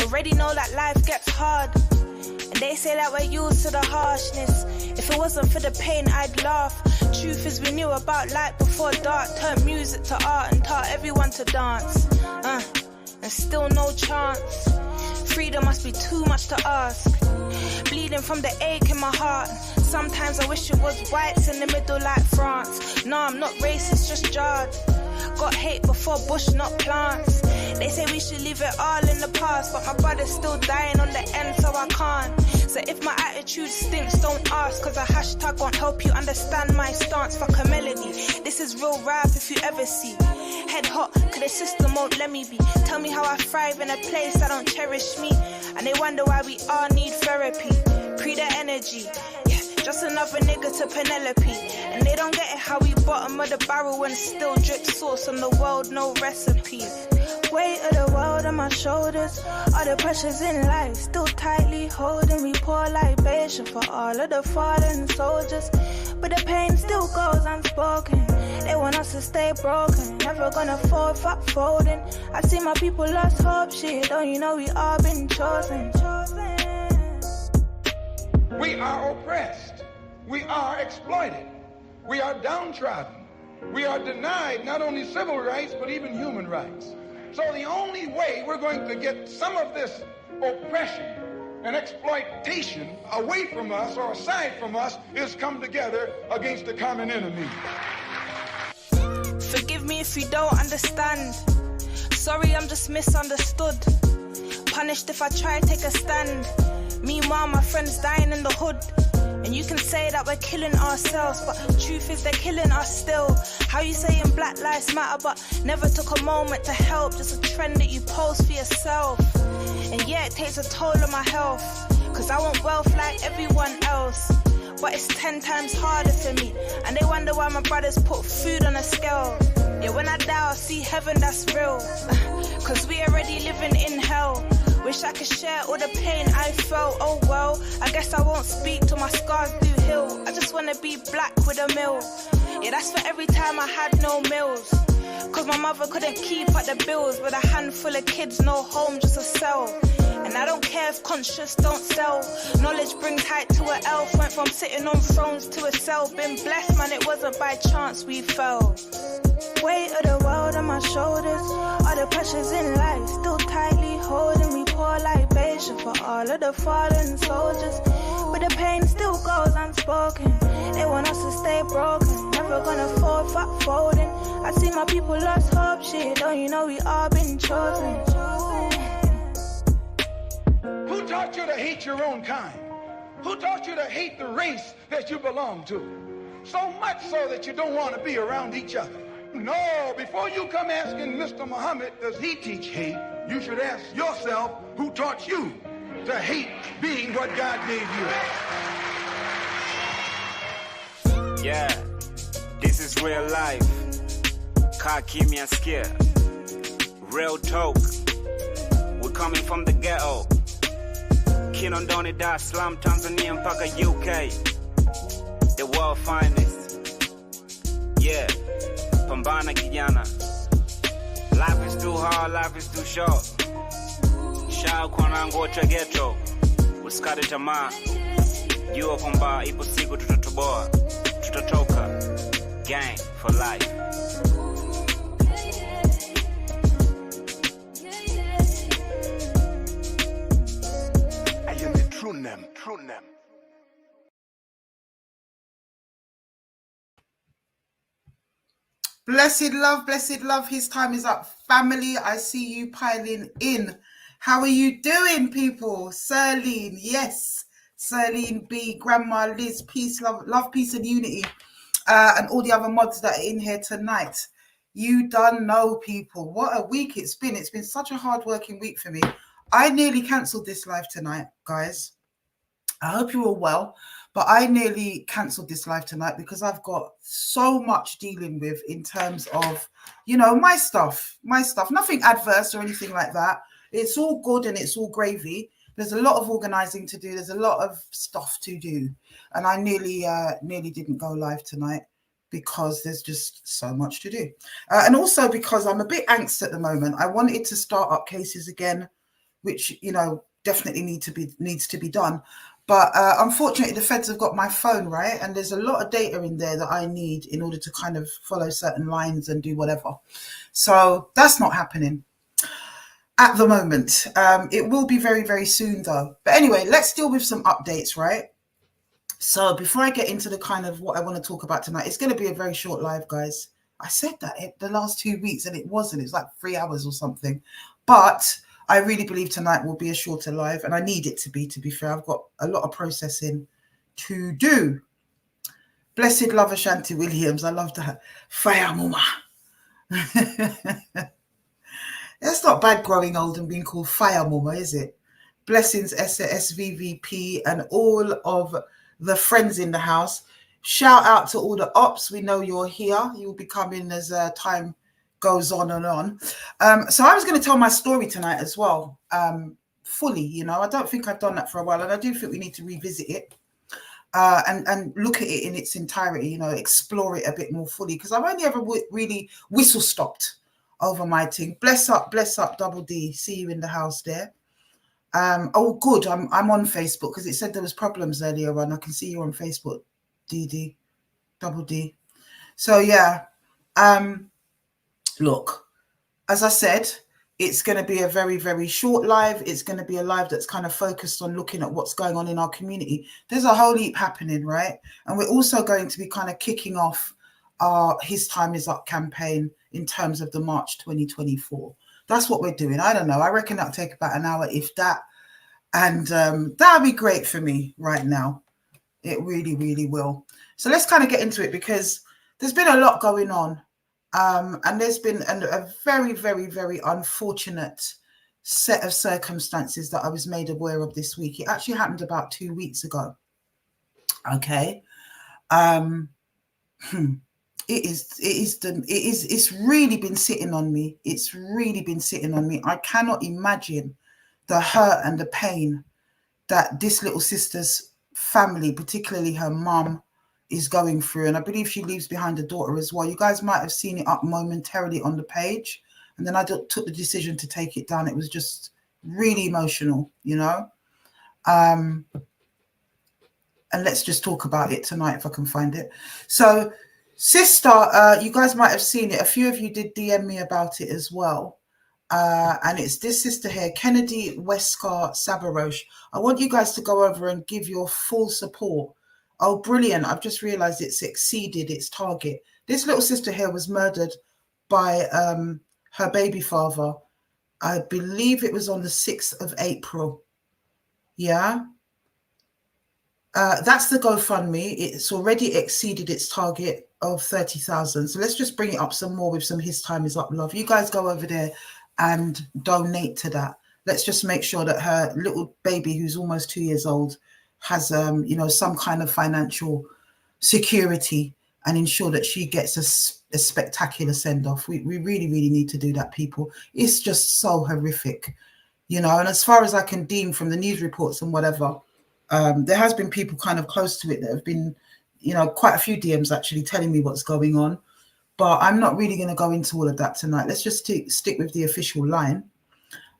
already know that life gets hard. And they say that we're used to the harshness. If it wasn't for the pain, I'd laugh. Truth is we knew about light before dark. Turned music to art and taught everyone to dance. And still no chance. Freedom must be too much to ask. Bleeding from the ache in my heart. Sometimes I wish it was whites in the middle like France. No, I'm not racist, just jarred. Got hate before bush, not plants. They say we should leave it all in the past, but my brother's still dying on the end, so I can't. So if my attitude stinks, don't ask, cause a hashtag won't help you understand my stance. Fuck a melody, this is real rap if you ever see. Head hot, cause the system won't let me be. Tell me how I thrive in a place that don't cherish me. And they wonder why we all need therapy. Pre the energy, yeah, just another nigga to Penelope. And they don't get it how we bottom of the barrel and still drip sauce on the world, no recipe. Weight of the world on my shoulders, all the pressures in life still tightly holding. We pour libation for all of the fallen soldiers, but the pain still goes unspoken. They want us to stay broken, never gonna fall, fuck folding. I see my people lost hope, shit, don't you know we all been chosen. We are oppressed, we are exploited, we are downtrodden, we are denied not only civil rights but even human rights. So the only way we're going to get some of this oppression and exploitation away from us or aside from us is come together against the common enemy. Forgive me if you don't understand. Sorry, I'm just misunderstood. Punished if I try to take a stand. Meanwhile, my friends dying in the hood. And you can say that we're killing ourselves, but truth is they're killing us still. How you saying Black Lives Matter, but never took a moment to help. Just a trend that you post for yourself. And yeah, it takes a toll on my health, cause I want wealth like everyone else. But it's 10 times harder for me. And they wonder why my brothers put food on a scale. Yeah, when I die, I'll see heaven, that's real. Cause we already living in hell. Wish I could share all the pain I felt. Oh well, I guess I won't speak till my scars do heal. I just wanna be black with a mill. Yeah, that's for every time I had no meals. Cause my mother couldn't keep up the bills. With a handful of kids, no home, just a cell. And I don't care if conscious don't sell. Knowledge brings height to an elf. Went from sitting on thrones to a cell. Been blessed, man, it wasn't by chance we fell. Weight of the world on my shoulders, all the pressures in life still tightly holding. We pour libation for all of the fallen soldiers, but the pain still goes unspoken. They want us to stay broken, never gonna fall, fuck folding. I see my people lost hope, shit, don't you know we all been chosen. Who taught you to hate your own kind? Who taught you to hate the race that you belong to? So much so that you don't want to be around each other. No, before you come asking Mr. Muhammad, does he teach hate? You should ask yourself, who taught you to hate being what God gave you? Yeah, this is real life. Kaa kimya skia. Real talk. We're coming from the ghetto. Kinondoni, Dar es Salaam, Tanzania mpaka UK. The world finest. Yeah, pambana kijana. Life is too hard, life is too short. Shaa kwa nangu wote ghetto. Usikate tamaa. Jua kwamba ipo siku tutatoboa. Tutatoka. Gang for life. True them. Blessed love, his time is up. Family, I see you piling in. How are you doing, people? Serlene, yes. Serlene B, Grandma Liz, peace, love, peace and unity. And all the other mods that are in here tonight. You done know, people. What a week it's been. It's been such a hard-working week for me. I nearly cancelled this live tonight, guys. I hope you're all well. But I nearly cancelled this live tonight because I've got so much dealing with in terms of, you know, my stuff. Nothing adverse or anything like that. It's all good and it's all gravy. There's a lot of organising to do. There's a lot of stuff to do. And I nearly didn't go live tonight because there's just so much to do. And also because I'm a bit angst at the moment. I wanted to start up cases again which, you know, definitely needs to be done. But unfortunately, the feds have got my phone, right? And there's a lot of data in there that I need in order to kind of follow certain lines and do whatever. So that's not happening at the moment. It will be very, very soon, though. But anyway, let's deal with some updates, right? So before I get into the kind of what I want to talk about tonight, it's going to be a very short live, guys. I said that the last 2 weeks and it wasn't. It's like 3 hours or something. But I really believe tonight will be a shorter live, and I need it to be fair. I've got a lot of processing to do. Blessed love Ashanti Williams. I love that. Fire mama. It's not bad growing old and being called Fire Mama, is it? Blessings, SVVP, and all of the friends in the house. Shout out to all the ops. We know you're here. You'll be coming as time goes on and on. So I was going to tell my story tonight as well, fully. You know, I don't think I've done that for a while, and I do think we need to revisit it and look at it in its entirety. You know, explore it a bit more fully, because I've only ever really whistle stopped over my thing. Bless up, Double D. See you in the house there. Oh, good. I'm on Facebook because it said there was problems earlier on. I can see you on Facebook, DD, Double D. So yeah, look, as I said, it's going to be a very, very short live. It's going to be a live that's kind of focused on looking at what's going on in our community. There's a whole heap happening, right? And we're also going to be kind of kicking off our His Time Is Up campaign in terms of the March 2024. That's what we're doing. I don't know. I reckon that'll take about an hour, if that. And that'll be great for me right now. It really, really will. So let's kind of get into it, because there's been a lot going on. And there's been a very, very, very unfortunate set of circumstances that I was made aware of this week. It actually happened about 2 weeks ago. Okay. It's really been sitting on me. It's really been sitting on me. I cannot imagine the hurt and the pain that this little sister's family, particularly her mum, is going through. And I believe she leaves behind a daughter as well. You guys might have seen it up momentarily on the page, and then I took the decision to take it down. It was just really emotional, you know. And let's just talk about it tonight if I can find it. So sister, you guys might have seen it. A few of you did DM me about it as well. And it's this sister here, Kennedy Wesker Sabarosh. I want you guys to go over and give your full support. Oh, brilliant. I've just realized it's exceeded its target. This little sister here was murdered by her baby father. I believe it was on the 6th of April. Yeah. That's the GoFundMe. It's already exceeded its target of 30,000. So let's just bring it up some more with some His Time Is Up love. You guys go over there and donate to that. Let's just make sure that her little baby, who's almost 2 years old, has you know, some kind of financial security, and ensure that she gets a spectacular send-off. We really, really need to do that, people. It's just so horrific, you know. And as far as I can deem from the news reports and whatever, there has been people kind of close to it that have been, you know, quite a few DMs actually telling me what's going on. But I'm not really going to go into all of that tonight. Let's just stick with the official line.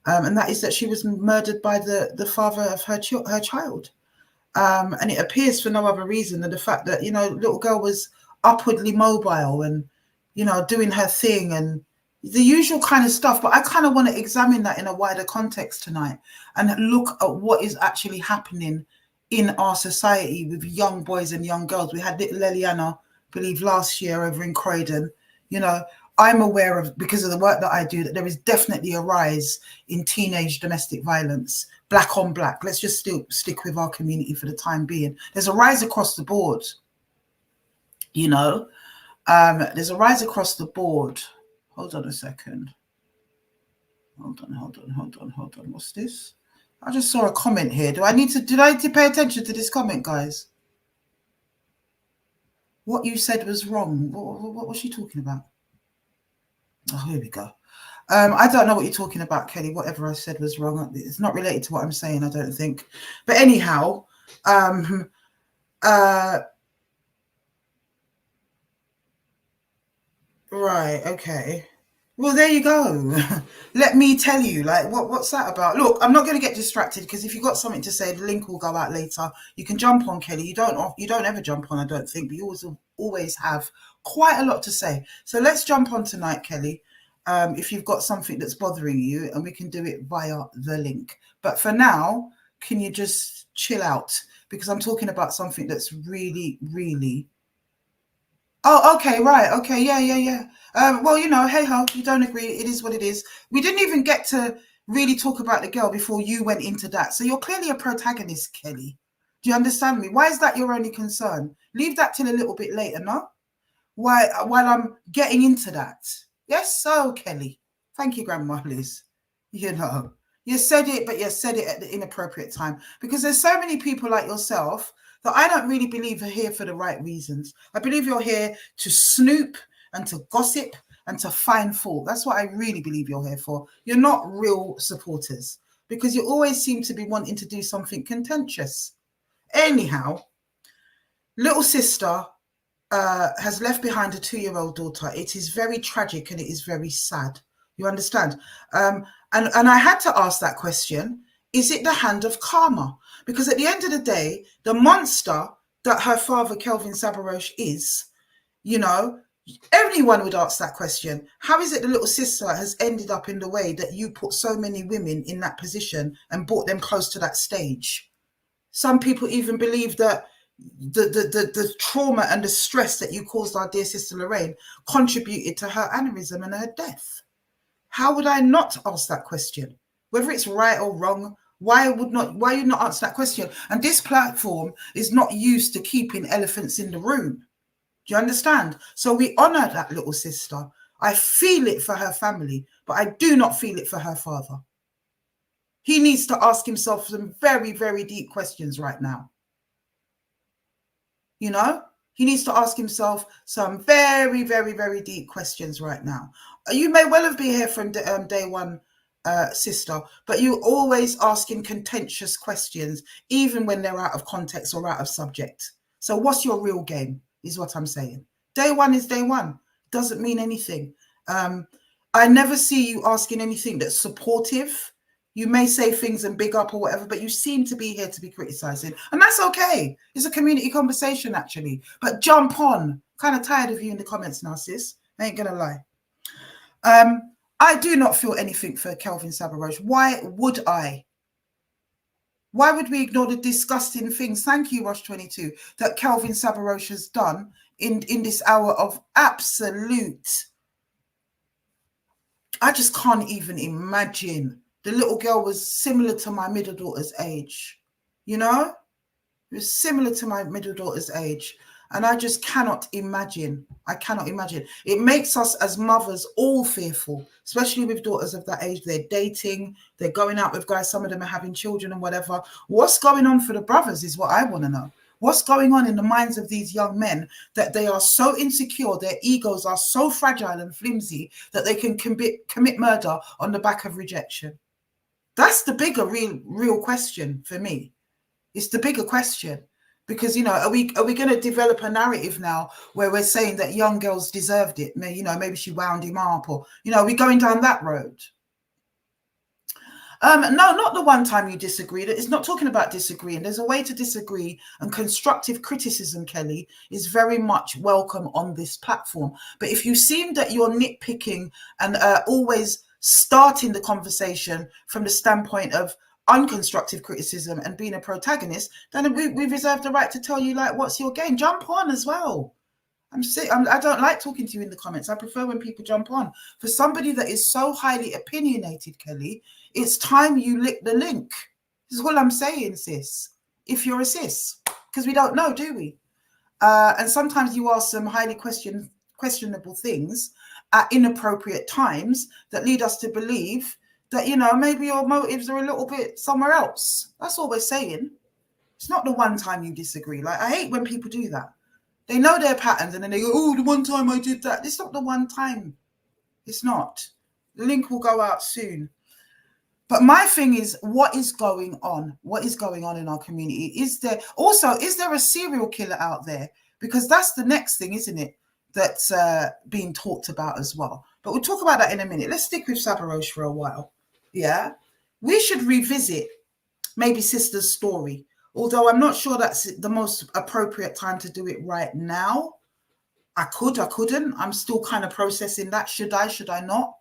And that is that she was murdered by the father of her child. And it appears for no other reason than the fact that, you know, little girl was upwardly mobile and, you know, doing her thing and the usual kind of stuff. But I kind of want to examine that in a wider context tonight and look at what is actually happening in our society with young boys and young girls. We had little Leliana, I believe, last year over in Croydon. You know, I'm aware of, because of the work that I do, that there is definitely a rise in teenage domestic violence, black on black. Let's just still stick with our community for the time being. There's a rise across the board, you know. There's a rise across the board. Hold on a second. Hold on. What's this? I just saw a comment here. Did I need to pay attention to this comment, guys? What you said was wrong. What was she talking about? Oh, here we go. I don't know what you're talking about, Kelly. Whatever I said was wrong. It's not related to what I'm saying, I don't think. But anyhow, right, okay. Well, there you go. Let me tell you, like, what's that about? Look, I'm not going to get distracted because if you've got something to say, the link will go out later. You can jump on, Kelly. You don't ever jump on, I don't think, but you always have quite a lot to say. So let's jump on tonight, Kelly. If you've got something that's bothering you, and we can do it via the link. But for now, can you just chill out? Because I'm talking about something that's really, really... Oh, okay, right. Okay, yeah. Well, you know, hey ho, you don't agree. It is what it is. We didn't even get to really talk about the girl before you went into that. So you're clearly a protagonist, Kelly. Do you understand me? Why is that your only concern? Leave that till a little bit later, no? While I'm getting into that. Yes, so Kelly. Thank you, Grandma Liz. You know, you said it, but you said it at the inappropriate time. Because there's so many people like yourself that I don't really believe are here for the right reasons. I believe you're here to snoop and to gossip and to find fault. That's what I really believe you're here for. You're not real supporters because you always seem to be wanting to do something contentious. Anyhow, little sister has left behind a 2-year-old daughter. It is very tragic and it is very sad. You understand? And I had to ask that question. Is it the hand of karma? Because at the end of the day, the monster that her father, Kelvin Sabarosh, is, you know, everyone would ask that question. How is it the little sister has ended up in the way that you put so many women in that position and brought them close to that stage? Some people even believe that the trauma and the stress that you caused our dear sister Lorraine contributed to her aneurysm and her death. How would I not ask that question? Whether it's right or wrong, why you not answer that question? And this platform is not used to keeping elephants in the room. Do you understand? So we honor that little sister. I feel it for her family, but I do not feel it for her father. He needs to ask himself some very, very deep questions right now. You know, he needs to ask himself some very, very, very deep questions right now. You may well have been here from day one, sister, but you're always asking contentious questions, even when they're out of context or out of subject. So what's your real game is what I'm saying. Day one is day one. Doesn't mean anything. I never see you asking anything that's supportive. You may say things and big up or whatever, but you seem to be here to be criticizing. And that's okay. It's a community conversation, actually. But jump on. Kind of tired of you in the comments now, sis. I ain't going to lie. I do not feel anything for Kelvin Sabarosh. Why would I? Why would we ignore the disgusting things, thank you, Rosh22, that Kelvin Sabarosh has done in this hour of absolute... I just can't even imagine. The little girl was similar to my middle daughter's age, you know? It was similar to my middle daughter's age. And I just cannot imagine. I cannot imagine. It makes us as mothers all fearful, especially with daughters of that age. They're dating, they're going out with guys. Some of them are having children and whatever. What's going on for the brothers is what I want to know. What's going on in the minds of these young men that they are so insecure, their egos are so fragile and flimsy that they can commit murder on the back of rejection? That's the bigger real question for me. It's the bigger question. Because, you know, are we going to develop a narrative now where we're saying that young girls deserved it? You know, maybe she wound him up, or, you know, are we going down that road? No, not the one time you disagreed. It's not talking about disagreeing. There's a way to disagree, and constructive criticism, Kelly, is very much welcome on this platform. But if you seem that you're nitpicking and always starting the conversation from the standpoint of unconstructive criticism and being a protagonist, then we reserve the right to tell you, like, what's your game? Jump on as well. I don't like talking to you in the comments. I prefer when people jump on. For somebody that is so highly opinionated, Kelly, it's time you lick the link. This is all I'm saying, sis. If you're a sis, because we don't know, do we? And sometimes you ask some highly questionable things at inappropriate times that lead us to believe that, you know, maybe your motives are a little bit somewhere else. That's all we're saying. It's not the one time you disagree. Like, I hate when people do that. They know their patterns and then they go, oh, the one time I did that. It's not the one time. It's not. The link will go out soon. But my thing is, what is going on? What is going on in our community? Is there a serial killer out there? Because that's the next thing, isn't it? That's being talked about as well. But we'll talk about that in a minute. Let's stick with Sabarosh for a while. Yeah. We should revisit maybe Sister's story, although I'm not sure that's the most appropriate time to do it right now. I couldn't. I'm still kind of processing that. Should I not?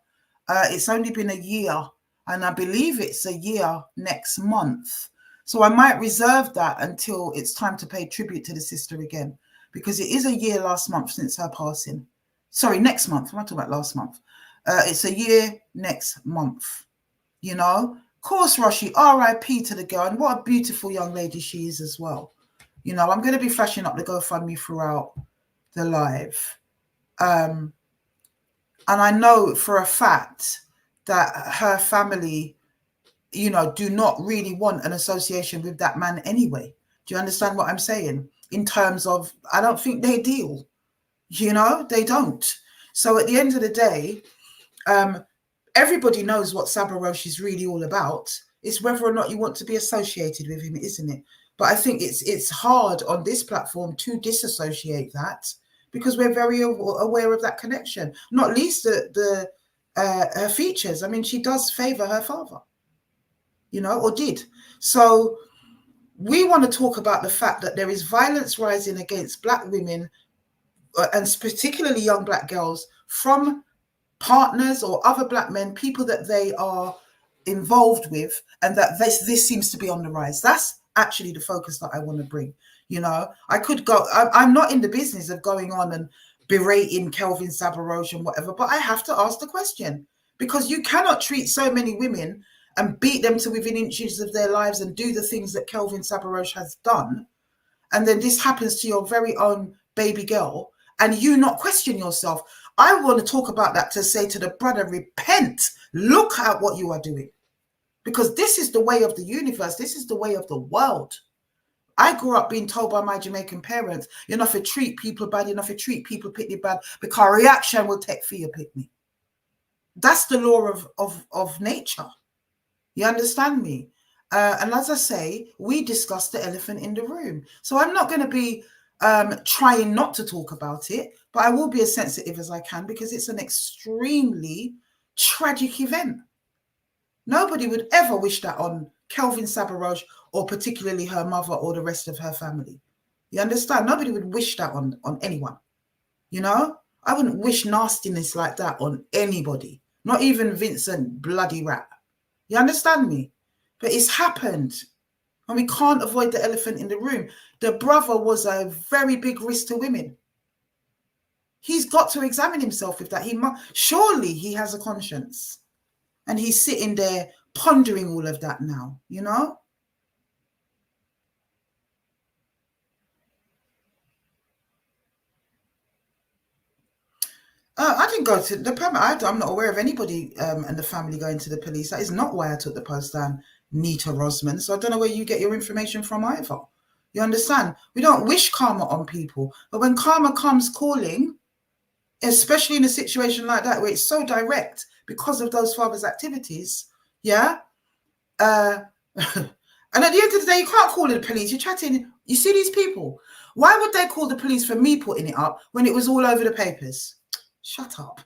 It's only been a year, and I believe it's a year next month. So I might reserve that until it's time to pay tribute to the sister again, because it is a year last month since her passing. Sorry, next month. I'm not talking about last month. It's a year next month. You know, of course, Roshi, R.I.P. to the girl, and what a beautiful young lady she is as well. You know, I'm going to be flashing up the GoFundMe throughout the live. And I know for a fact that her family, you know, do not really want an association with that man anyway. Do you understand what I'm saying? In terms of, I don't think they deal, you know, they don't. So at the end of the day, everybody knows what Sabarosh is really all about. It's whether or not you want to be associated with him, isn't it? But I think it's hard on this platform to disassociate that, because we're very aware of that connection, not least her features. I mean, she does favor her father, you know, or did. So we want to talk about the fact that there is violence rising against Black women, and particularly young Black girls, from partners or other Black men, people that they are involved with, and that this seems to be on the rise. That's actually the focus that I want to bring. You know, I could go, I'm not in the business of going on and berating Kelvin Sabarosh and whatever, but I have to ask the question, because you cannot treat so many women and beat them to within inches of their lives and do the things that Kelvin Sabarosh has done, and then this happens to your very own baby girl, and you not question yourself. I want to talk about that to say to the brother, repent, look at what you are doing, because this is the way of the universe. This is the way of the world. I grew up being told by my Jamaican parents, you're not to treat people bad, you're not to treat people pitney bad, because reaction will take for your pitney. That's the law of nature. You understand me? And as I say, we discussed the elephant in the room. So I'm not going to be trying not to talk about it, but I will be as sensitive as I can, because it's an extremely tragic event. Nobody would ever wish that on Kelvin Sabarosh, or particularly her mother or the rest of her family. You understand? Nobody would wish that on anyone. You know, I wouldn't wish nastiness like that on anybody, not even Vincent bloody rat. You understand me? But it's happened, and we can't avoid the elephant in the room. The brother was a very big risk to women. He's got to examine himself with that. Surely he has a conscience, and he's sitting there pondering all of that now, you know? I didn't go to the permit. I'm not aware of anybody and the family going to the police. That is not why I took the post down, Nita Rosman. So I don't know where you get your information from either. You understand? We don't wish karma on people. But when karma comes calling, especially in a situation like that where it's so direct because of those fathers' activities, yeah? And at the end of the day, you can't call the police. You're chatting. You see these people? Why would they call the police for me putting it up when it was all over the papers? Shut up.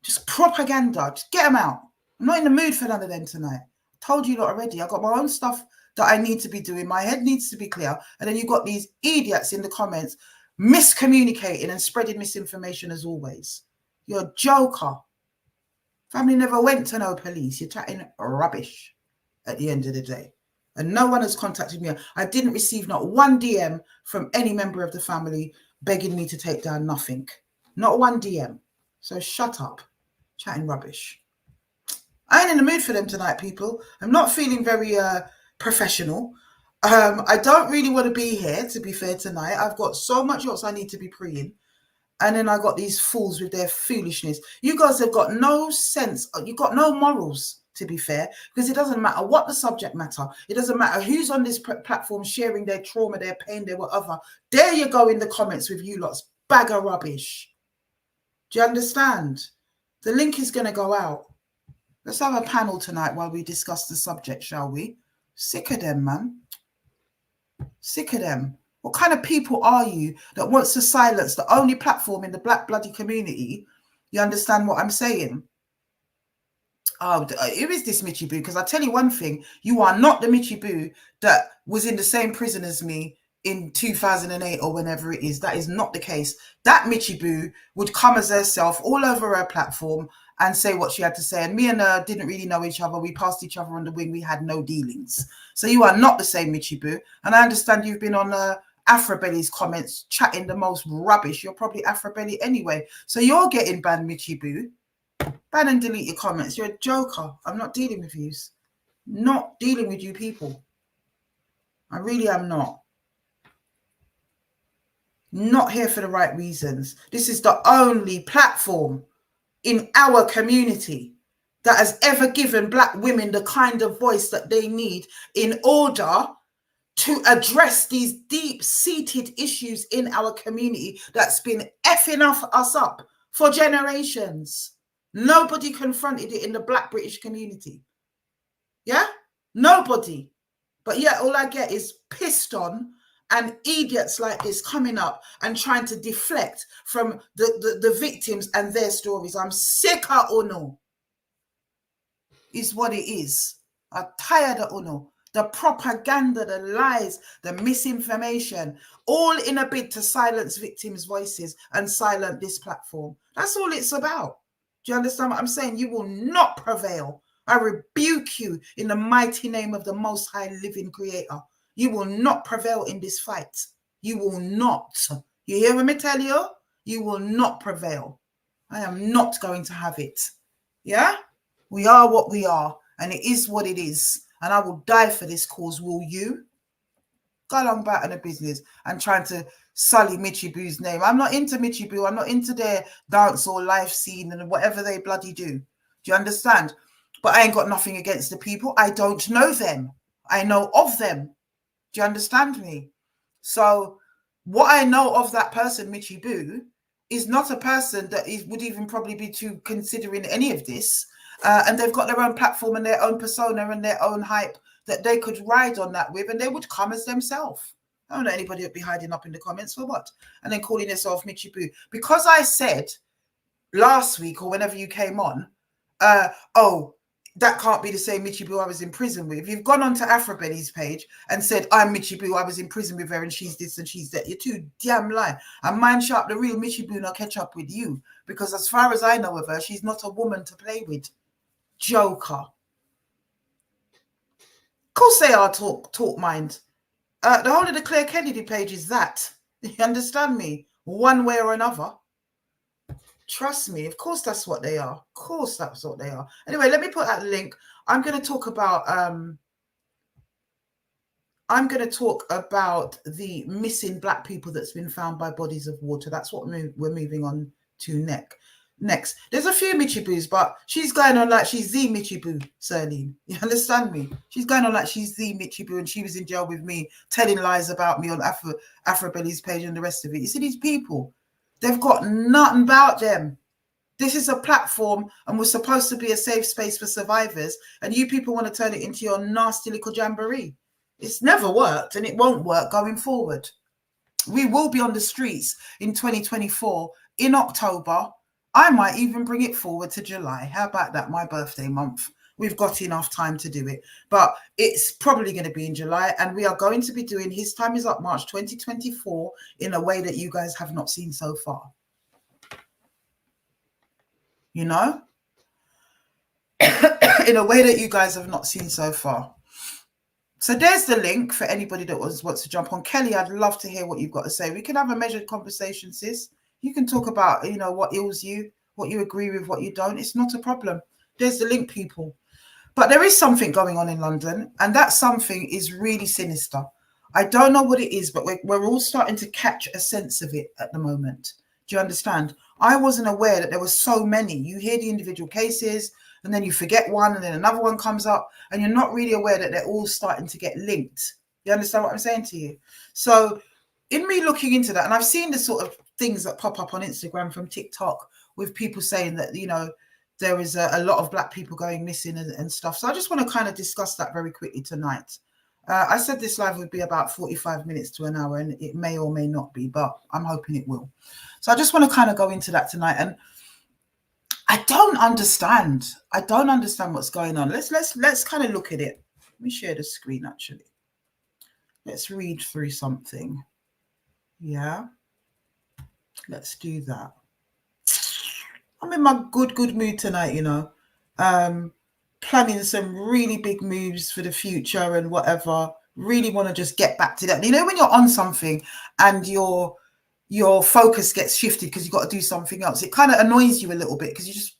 Just propaganda. Just get them out. I'm not in the mood for none of them tonight. I told you lot already. I've got my own stuff that I need to be doing. My head needs to be clear. And then you've got these idiots in the comments miscommunicating and spreading misinformation as always. You're a joker. Family never went to no police. You're chatting rubbish at the end of the day. And no one has contacted me. I didn't receive not one DM from any member of the family begging me to take down nothing. Not one DM. So shut up. Chatting rubbish. I ain't in the mood for them tonight, people. I'm not feeling very professional. I don't really want to be here, to be fair, tonight. I've got so much else I need to be preying. And then I got these fools with their foolishness. You guys have got no sense. You've got no morals, to be fair, because it doesn't matter what the subject matter. It doesn't matter who's on this platform sharing their trauma, their pain, their whatever. There you go in the comments with you lots. Bag of rubbish. Do you understand? The link is going to go out. Let's have a panel tonight while we discuss the subject, shall we? Sick of them, man. Sick of them. What kind of people are you that wants to silence the only platform in the Black bloody community, You understand what I'm saying? Oh, who is this Mitchie Boo? Because I tell you one thing, you are not the Mitchie Boo that was in the same prison as me in 2008 or whenever it is. That is not the case. That Mitchie Boo would come as herself all over her platform and say what she had to say. And me and her didn't really know each other. We passed each other on the wing. We had no dealings. So you are not the same Mitchie Boo. And I understand you've been on Afrobelly's comments chatting the most rubbish. You're probably Afrobelly anyway. So you're getting banned, Mitchie Boo. Ban and delete your comments. You're a joker. I'm not dealing with you. Not dealing with you people. I really am not. Not here for the right reasons. This is the only platform in our community that has ever given Black women the kind of voice that they need in order to address these deep-seated issues in our community that's been effing us up for generations. Nobody confronted it in the Black British community. Yeah? Nobody. But yet all I get is pissed on and idiots like this coming up and trying to deflect from the victims and their stories. I'm sick of Uno. Is what it is. I'm tired of Uno. The propaganda, the lies, the misinformation, all in a bid to silence victims' voices and silence this platform. That's all it's about. Do you understand what I'm saying? You will not prevail. I rebuke you in the mighty name of the Most High Living Creator. You will not prevail in this fight. You will not. You hear me tell you? You will not prevail. I am not going to have it. Yeah? We are what we are, and it is what it is. And I will die for this cause. Will you? Go along about in the business and trying to sully Mitchie Boo's name. I'm not into Mitchie Boo. I'm not into their dance or life scene and whatever they bloody do. Do you understand? But I ain't got nothing against the people. I don't know them. I know of them. Do you understand me? So what I know of that person, Mitchie Boo, is not a person that would even probably be too considering any of this. And they've got their own platform and their own persona and their own hype that they could ride on that with, and they would come as themselves. I don't know anybody would be hiding up in the comments for what? And then calling yourself Mitchie Boo. Because I said last week or whenever you came on, oh, that can't be the same Mitchie Boo I was in prison with. You've gone onto Afrobelly's page and said, I'm Mitchie Boo, I was in prison with her and she's this and she's that. You're too damn lying. And mind sharp, the real Mitchie Boo not catch up with you. Because as far as I know of her, she's not a woman to play with. Joker. Of course they are talk mind. The whole of the Claire Kennedy page is that. You understand me? One way or another. Trust me. Of course that's what they are. Of course that's what they are. Anyway, let me put that link. I'm going to talk about the missing Black people that's been found by bodies of water. That's what we're moving on to next. There's a few Mitchie Boos, but she's going on like she's the Mitchie Boo, Serlene. You understand me? She's going on like she's the Mitchie Boo and she was in jail with me, telling lies about me on Afrobelly's page and the rest of it. You see these people, they've got nothing about them. This is a platform and we're supposed to be a safe space for survivors, and you people want to turn it into your nasty little jamboree. It's never worked and it won't work going forward. We will be on the streets in 2024 in October. I might even bring it forward to July. How about that? My birthday month. We've got enough time to do it. But it's probably going to be in July. And we are going to be doing His Time Is Up March 2024 in a way that you guys have not seen so far. You know? In a way that you guys have not seen so far. So there's the link for anybody that wants to jump on. Kelly, I'd love to hear what you've got to say. We can have a measured conversation, sis. You can talk about, you know, what ails you, what you agree with, what you don't. It's not a problem. There's the link, people. But there is something going on in London, and that something is really sinister. I don't know what it is, but we're all starting to catch a sense of it at the moment. Do you understand? I wasn't aware that there were so many. You hear the individual cases, and then you forget one, and then another one comes up, and you're not really aware that they're all starting to get linked. You understand what I'm saying to you? So in me looking into that, and I've seen the sort of things that pop up on Instagram from TikTok with people saying that, you know, there is a lot of Black people going missing and stuff. So I just want to kind of discuss that very quickly tonight. I said this live would be about 45 minutes to an hour, and it may or may not be, but I'm hoping it will. So I just want to kind of go into that tonight. And I don't understand. I don't understand what's going on. Let's kind of look at it. Let me share the screen actually. Let's read through something. Yeah. Let's do that. I'm in my good mood tonight, you know. Planning some really big moves for the future and whatever. Really want to just get back to that. You know, when you're on something and your focus gets shifted because you've got to do something else, it kind of annoys you a little bit because you just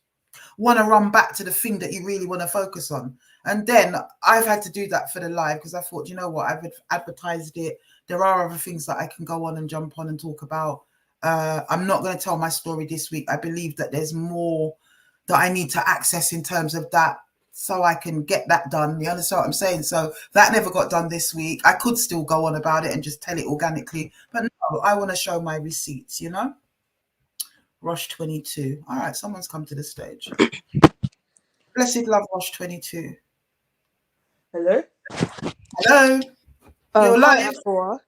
want to run back to the thing that you really want to focus on. And then I've had to do that for the live because I thought, you know what, I've advertised it. There are other things that I can go on and jump on and talk about. I'm not going to tell my story this week. I believe that there's more that I need to access in terms of that so I can get that done. You understand what I'm saying? So that never got done this week. I could still go on about it and just tell it organically. But no, I want to show my receipts, you know? Rush 22. All right, someone's come to the stage. Blessed love, Rush 22. Hello? Hello. You're Hi, live. Afua.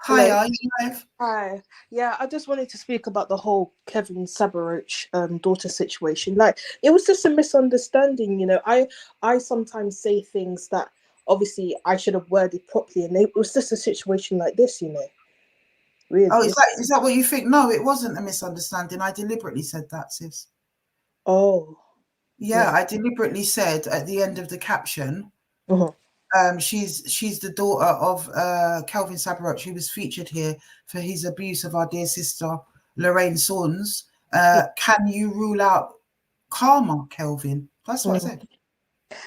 Hi, Hello. are you live? Hi. Yeah, I just wanted to speak about the whole Kevin Sabaroch daughter situation. Like, it was just a misunderstanding, you know. I sometimes say things that obviously I should have worded properly, and it was just a situation like this, you know. Really. Oh, is that what you think? No, it wasn't a misunderstanding. I deliberately said that, sis. Oh. Yeah, I deliberately said at the end of the caption, she's the daughter of Kelvin Sabaroch, who was featured here for his abuse of our dear sister Lorraine Saunds. Can you rule out karma, Kelvin? That's what I said.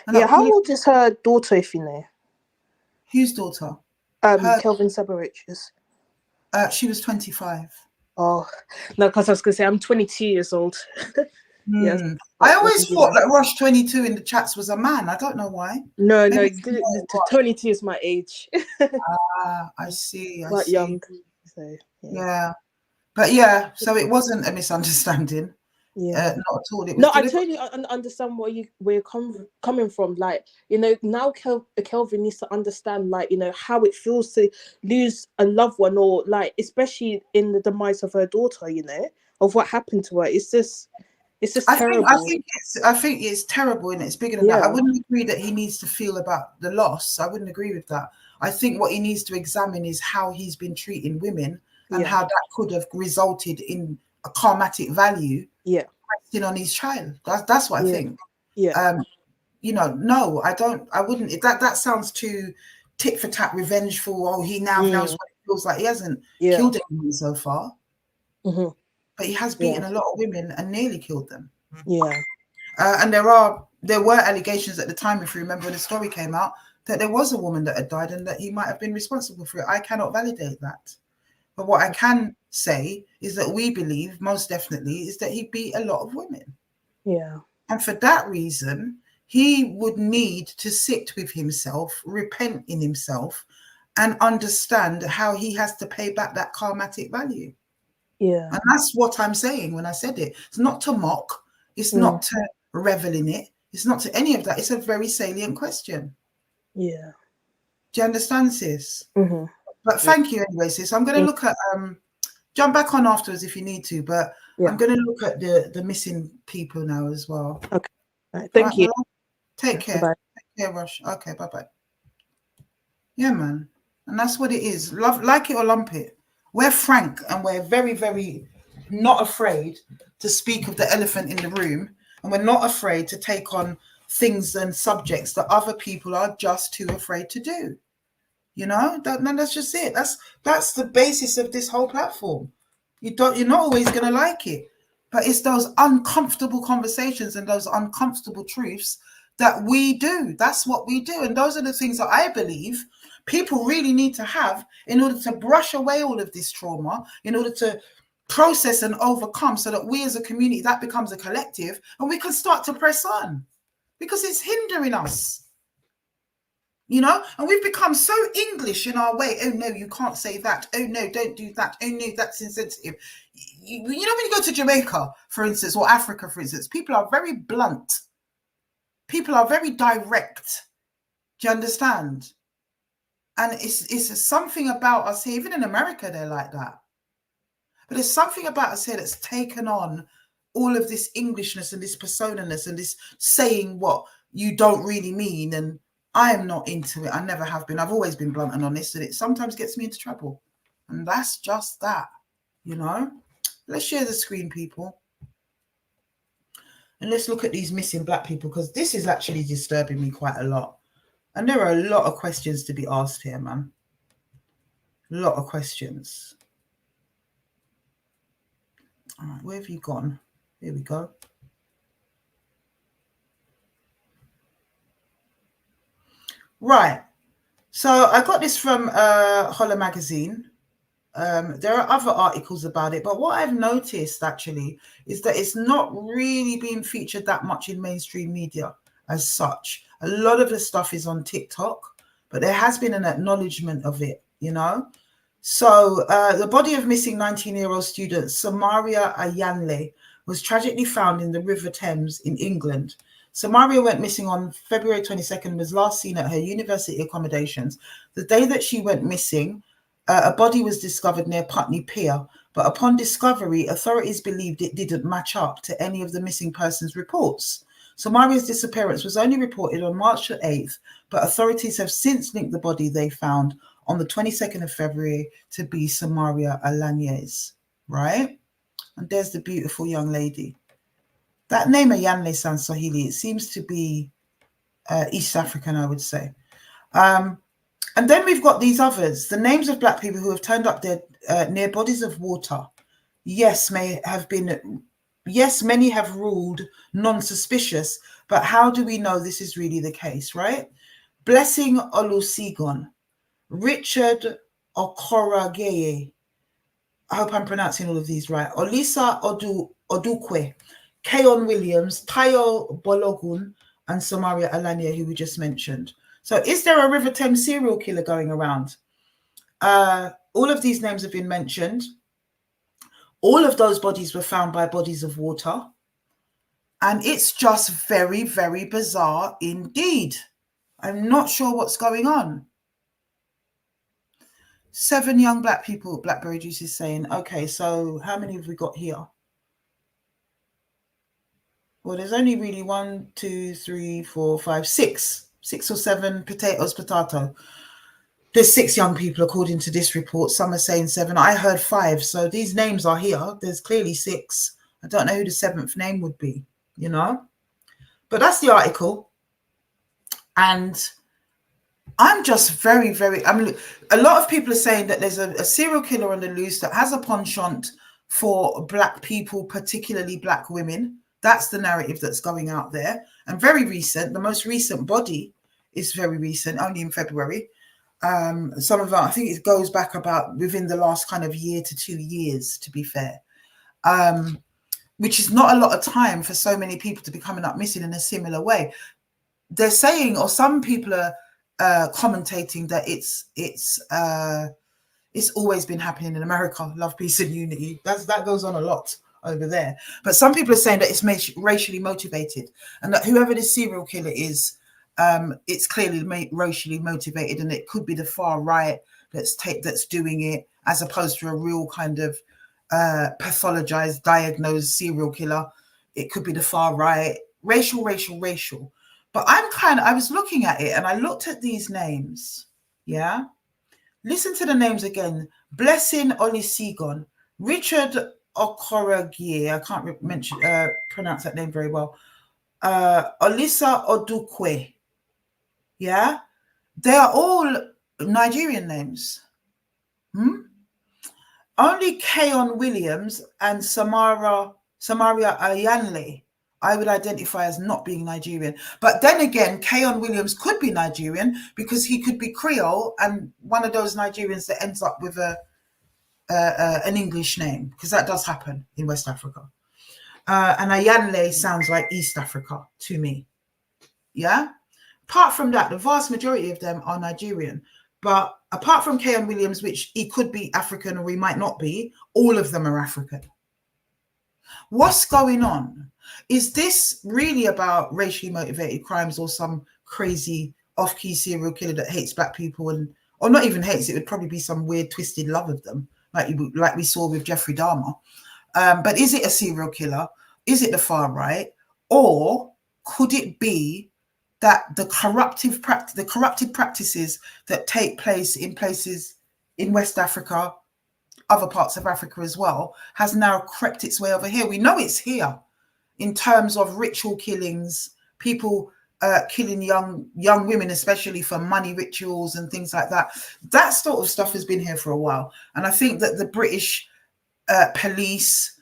And Yeah, how old is her daughter, if you know? Whose daughter? Kelvin Sabaroch's. She was 25. Oh, no, because I was going to say, I'm 22 years old. Yes. I always thought that Rush 22 in the chats was a man. I don't know why. No, 22 is my age. I see. Quite young. So, yeah. But yeah, so it wasn't a misunderstanding. Yeah, not at all. It was no, I totally understand where you're coming from. Like, you know, now Kelvin needs to understand, like, you know, how it feels to lose a loved one, or like, especially in the demise of her daughter, you know, of what happened to her. It's just terrible. I think it's terrible, and it's bigger than that. I wouldn't agree that he needs to feel about the loss. I wouldn't agree with that. I think what he needs to examine is how he's been treating women and how that could have resulted in a karmatic value. Yeah. On his child. That's what I think. Yeah. You know, no, I wouldn't. That sounds too tit for tat, revengeful. Oh, he now knows what it feels like. He hasn't killed anyone so far. But he has beaten a lot of women and nearly killed them. Yeah. And there were allegations at the time, if you remember when the story came out, that there was a woman that had died and that he might have been responsible for it. I cannot validate that. But what I can say is that we believe, most definitely, is that he beat a lot of women. Yeah. And for that reason, he would need to sit with himself, repent in himself, and understand how he has to pay back that karmatic value. Yeah. And that's what I'm saying when I said it. It's not to mock. It's not to revel in it. It's not to any of that. It's a very salient question. Yeah. Do you understand, sis? But thank you anyway, sis. I'm going to look at, jump back on afterwards if you need to, but I'm going to look at the missing people now as well. Okay. Right, thank you. Take care. Bye. Take care, Rush. Okay, bye-bye. Yeah, man. And that's what it is. Love, like it or lump it. We're frank and we're very, very not afraid to speak of the elephant in the room. And we're not afraid to take on things and subjects that other people are just too afraid to do. You know, that's just it. That's the basis of this whole platform. You're not always going to like it, but it's those uncomfortable conversations and those uncomfortable truths that we do. That's what we do. And those are the things that I believe people really need to have in order to brush away all of this trauma, in order to process and overcome, so that we as a community, that becomes a collective, and we can start to press on, because it's hindering us. You know, and we've become so English in our way. Oh no, you can't say that. Oh no, don't do that. Oh no, that's insensitive. You know, when you go to Jamaica, for instance, or Africa, for instance, people are very blunt. People are very direct. Do you understand? And it's something about us here. Even in America, they're like that. But there's something about us here that's taken on all of this Englishness and this personaness and this saying what you don't really mean. And I am not into it. I never have been. I've always been blunt and honest, and it sometimes gets me into trouble. And that's just that, you know. Let's share the screen, people. And let's look at these missing black people, because this is actually disturbing me quite a lot. And there are a lot of questions to be asked here, man. A lot of questions. All right, where have you gone? Here we go. Right. So I got this from Holler magazine. There are other articles about it, but what I've noticed actually is that it's not really being featured that much in mainstream media as such. A lot of the stuff is on TikTok, but there has been an acknowledgement of it, you know. So the body of missing 19-year-old student Samaria Alaan was tragically found in the River Thames in England. Samaria went missing on February 22nd and was last seen at her university accommodations. The day that she went missing, a body was discovered near Putney Pier, but upon discovery, authorities believed it didn't match up to any of the missing persons reports. Samaria's disappearance was only reported on March 8th, but authorities have since linked the body they found on the 22nd of February to be Samaria Alaan's, right? And there's the beautiful young lady. That name Ayanle sounds Swahili. It seems to be East African, I would say. And then we've got these others, the names of black people who have turned up dead near bodies of water. Yes, many have ruled non-suspicious, but how do we know this is really the case, right? Blessing Olusegun, Richard Okorageye, I hope I'm pronouncing all of these right, Olisa Odukwe, Keon Williams, Tayo Bologun, and Samaria Alaan, who we just mentioned. So is there a River Thames serial killer going around? All of these names have been mentioned. All of those bodies were found by bodies of water. And it's just very, very bizarre indeed. I'm not sure what's going on. 7 young black people, Blackberry Juice is saying, okay, so how many have we got here? Well, there's only really 1, 2, 3, 4, 5, 6 or 7 potato. There's 6 young people, according to this report. Some are saying 7. I heard 5. So these names are here. There's clearly 6. I don't know who the 7th name would be, you know. But that's the article. And I'm just very, very, I mean, a lot of people are saying that there's a serial killer on the loose that has a penchant for black people, particularly black women. That's the narrative that's going out there. And very recent, the most recent body is very recent, only in February. Some of I think it goes back about within the last kind of year to 2 years, to be fair, which is not a lot of time for so many people to be coming up missing in a similar way. They're saying, or some people are commentating that it's always been happening in America, love, peace, and unity. That goes on a lot over there. But some people are saying that it's racially motivated, and that whoever this serial killer is, it's clearly racially motivated, and it could be the far right that's doing it, as opposed to a real kind of pathologized, diagnosed serial killer. It could be the far right, racial. But I was looking at it, and I looked at these names. Yeah, listen to the names again: Blessing Olusegun, Richard Okoragye. I can't pronounce that name very well. Olisa Odukwe. Yeah, they are all Nigerian names. Only Keon Williams and Samaria Alaan I would identify as not being Nigerian. But then again, Keon Williams could be Nigerian because he could be Creole and one of those Nigerians that ends up with an English name, because that does happen in West Africa. And Ayanle sounds like East Africa to me. Yeah. Apart from that, the vast majority of them are Nigerian. But apart from Keon Williams, which he could be African or he might not be, all of them are African. What's going on? Is this really about racially motivated crimes or some crazy off-key serial killer that hates black people, or not even hates? It would probably be some weird twisted love of them, like we saw with Jeffrey Dahmer. But is it a serial killer, Is it the far right? Or could it be that the corrupted practices that take place in places in West Africa, other parts of Africa as well, has now crept its way over here? We know it's here in terms of ritual killings, people killing young women, especially for money rituals and things like that. That sort of stuff has been here for a while. And I think that the British police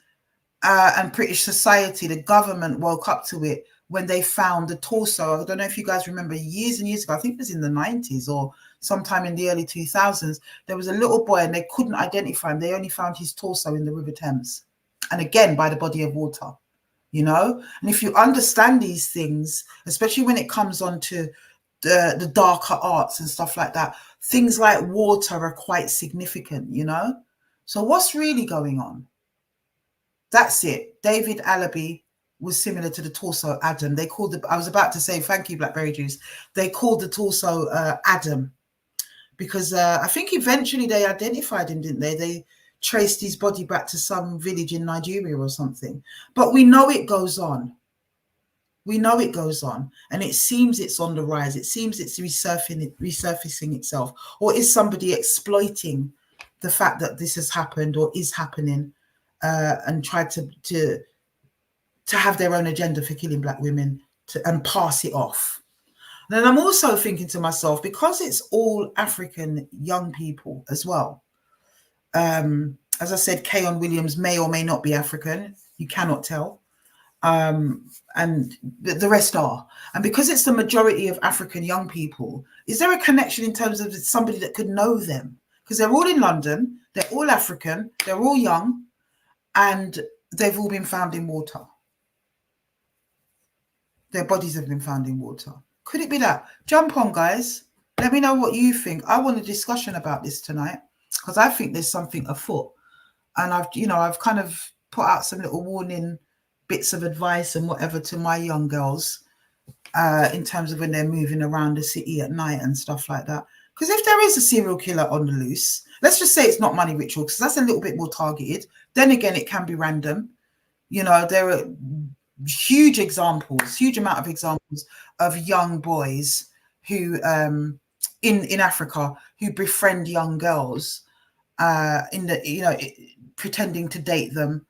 and British society, the government, woke up to it when they found the torso. I don't know if you guys remember, years and years ago, I think it was in the 90s or sometime in the early 2000s, there was a little boy and they couldn't identify him. They only found his torso in the River Thames. And again, by the body of water, you know? And if you understand these things, especially when it comes on to the darker arts and stuff like that, things like water are quite significant, you know? So what's really going on? That's it. David Alabi was similar to the torso Adam. They called I was about to say, thank you, Blackberry Juice. They called the torso Adam because I think eventually they identified him, didn't they? They traced his body back to some village in Nigeria or something. But we know it goes on. We know it goes on. And it seems it's on the rise. It seems it's resurfacing itself. Or is somebody exploiting the fact that this has happened or is happening and tried to have their own agenda for killing black women and pass it off? And then I'm also thinking to myself, because it's all African young people as well. As I said, Keon Williams may or may not be African. You cannot tell. And the rest are. And because it's the majority of African young people, is there a connection in terms of somebody that could know them? Because they're all in London, they're all African, they're all young, and they've all been found in water. Their bodies have been found in water. Could it be that? Jump on, guys. Let me know what you think. I want a discussion about this tonight because I think there's something afoot. And I've kind of put out some little warning bits of advice and whatever to my young girls in terms of when they're moving around the city at night and stuff like that. Because if there is a serial killer on the loose, let's just say it's not money ritual, because that's a little bit more targeted. Then again, it can be random. You know, there are huge amount of examples of young boys who in Africa who befriend young girls pretending to date them,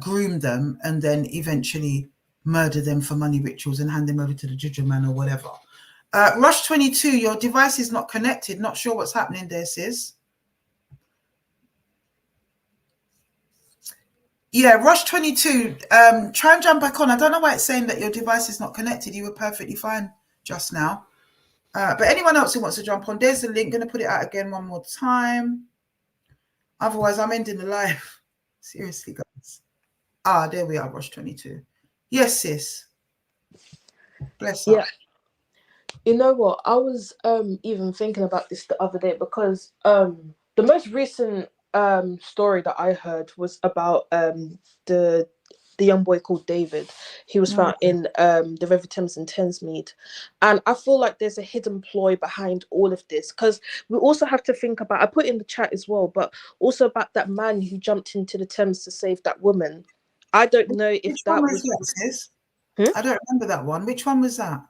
groom them, and then eventually murder them for money rituals and hand them over to the juju man or whatever. Rush 22, your device is not connected. Not sure what's happening there, sis. Yeah, Rush 22, try and jump back on. I don't know why it's saying that your device is not connected. You were perfectly fine just now. But anyone else who wants to jump on, there's the link. Going to put it out again one more time. Otherwise, I'm ending the live. Seriously, guys. There we are, Rush 22. Yes, sis. Bless her. Yeah. You know what? I was even thinking about this the other day because the most recent story that I heard was about the young boy called David. He was found in the River Thames in Thamesmead, and I feel like there's a hidden ploy behind all of this because we also have to think about, I put in the chat as well, but also about that man who jumped into the Thames to save that woman. I don't know if Which that one was that, sis? I don't remember that one. Which one was that?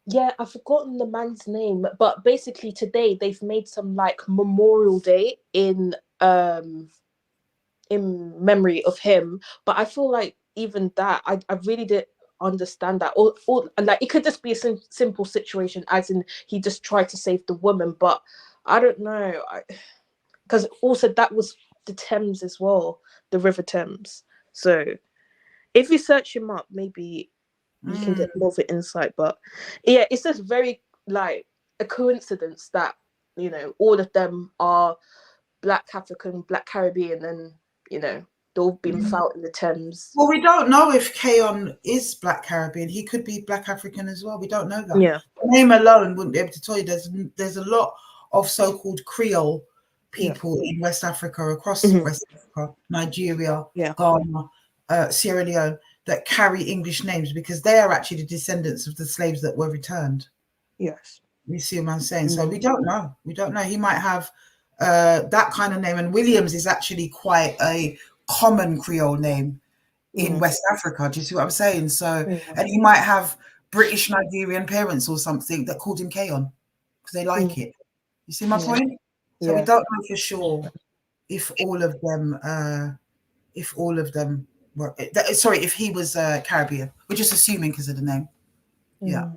Yeah, I've forgotten the man's name, but basically today they've made some like memorial day in memory of him. But I feel like even that, I really didn't understand that. Or like it could just be a simple situation, as in he just tried to save the woman. But I don't know, because also that was the Thames as well, the River Thames. So if you search him up, maybe you can get more of an insight. But yeah, it's just very like a coincidence that, you know, all of them are Black African, Black Caribbean, and, you know, they've all been found in the Thames. Well, we don't know if Keon is Black Caribbean. He could be Black African as well. We don't know that. Yeah. The name alone wouldn't be able to tell you. There's a lot of so-called Creole people in West Africa, across West Africa, Nigeria, Ghana, Sierra Leone, that carry English names because they are actually the descendants of the slaves that were returned. Yes. You see what I'm saying? So we don't know. We don't know. He might have that kind of name. And Williams is actually quite a common Creole name in West Africa. Do you see what I'm saying? So, Yeah. and he might have British Nigerian parents or something that called him Keon because they like it. You see my point? So we don't know for sure if all of them were, sorry, if he was Caribbean. We're just assuming because of the name. Yeah.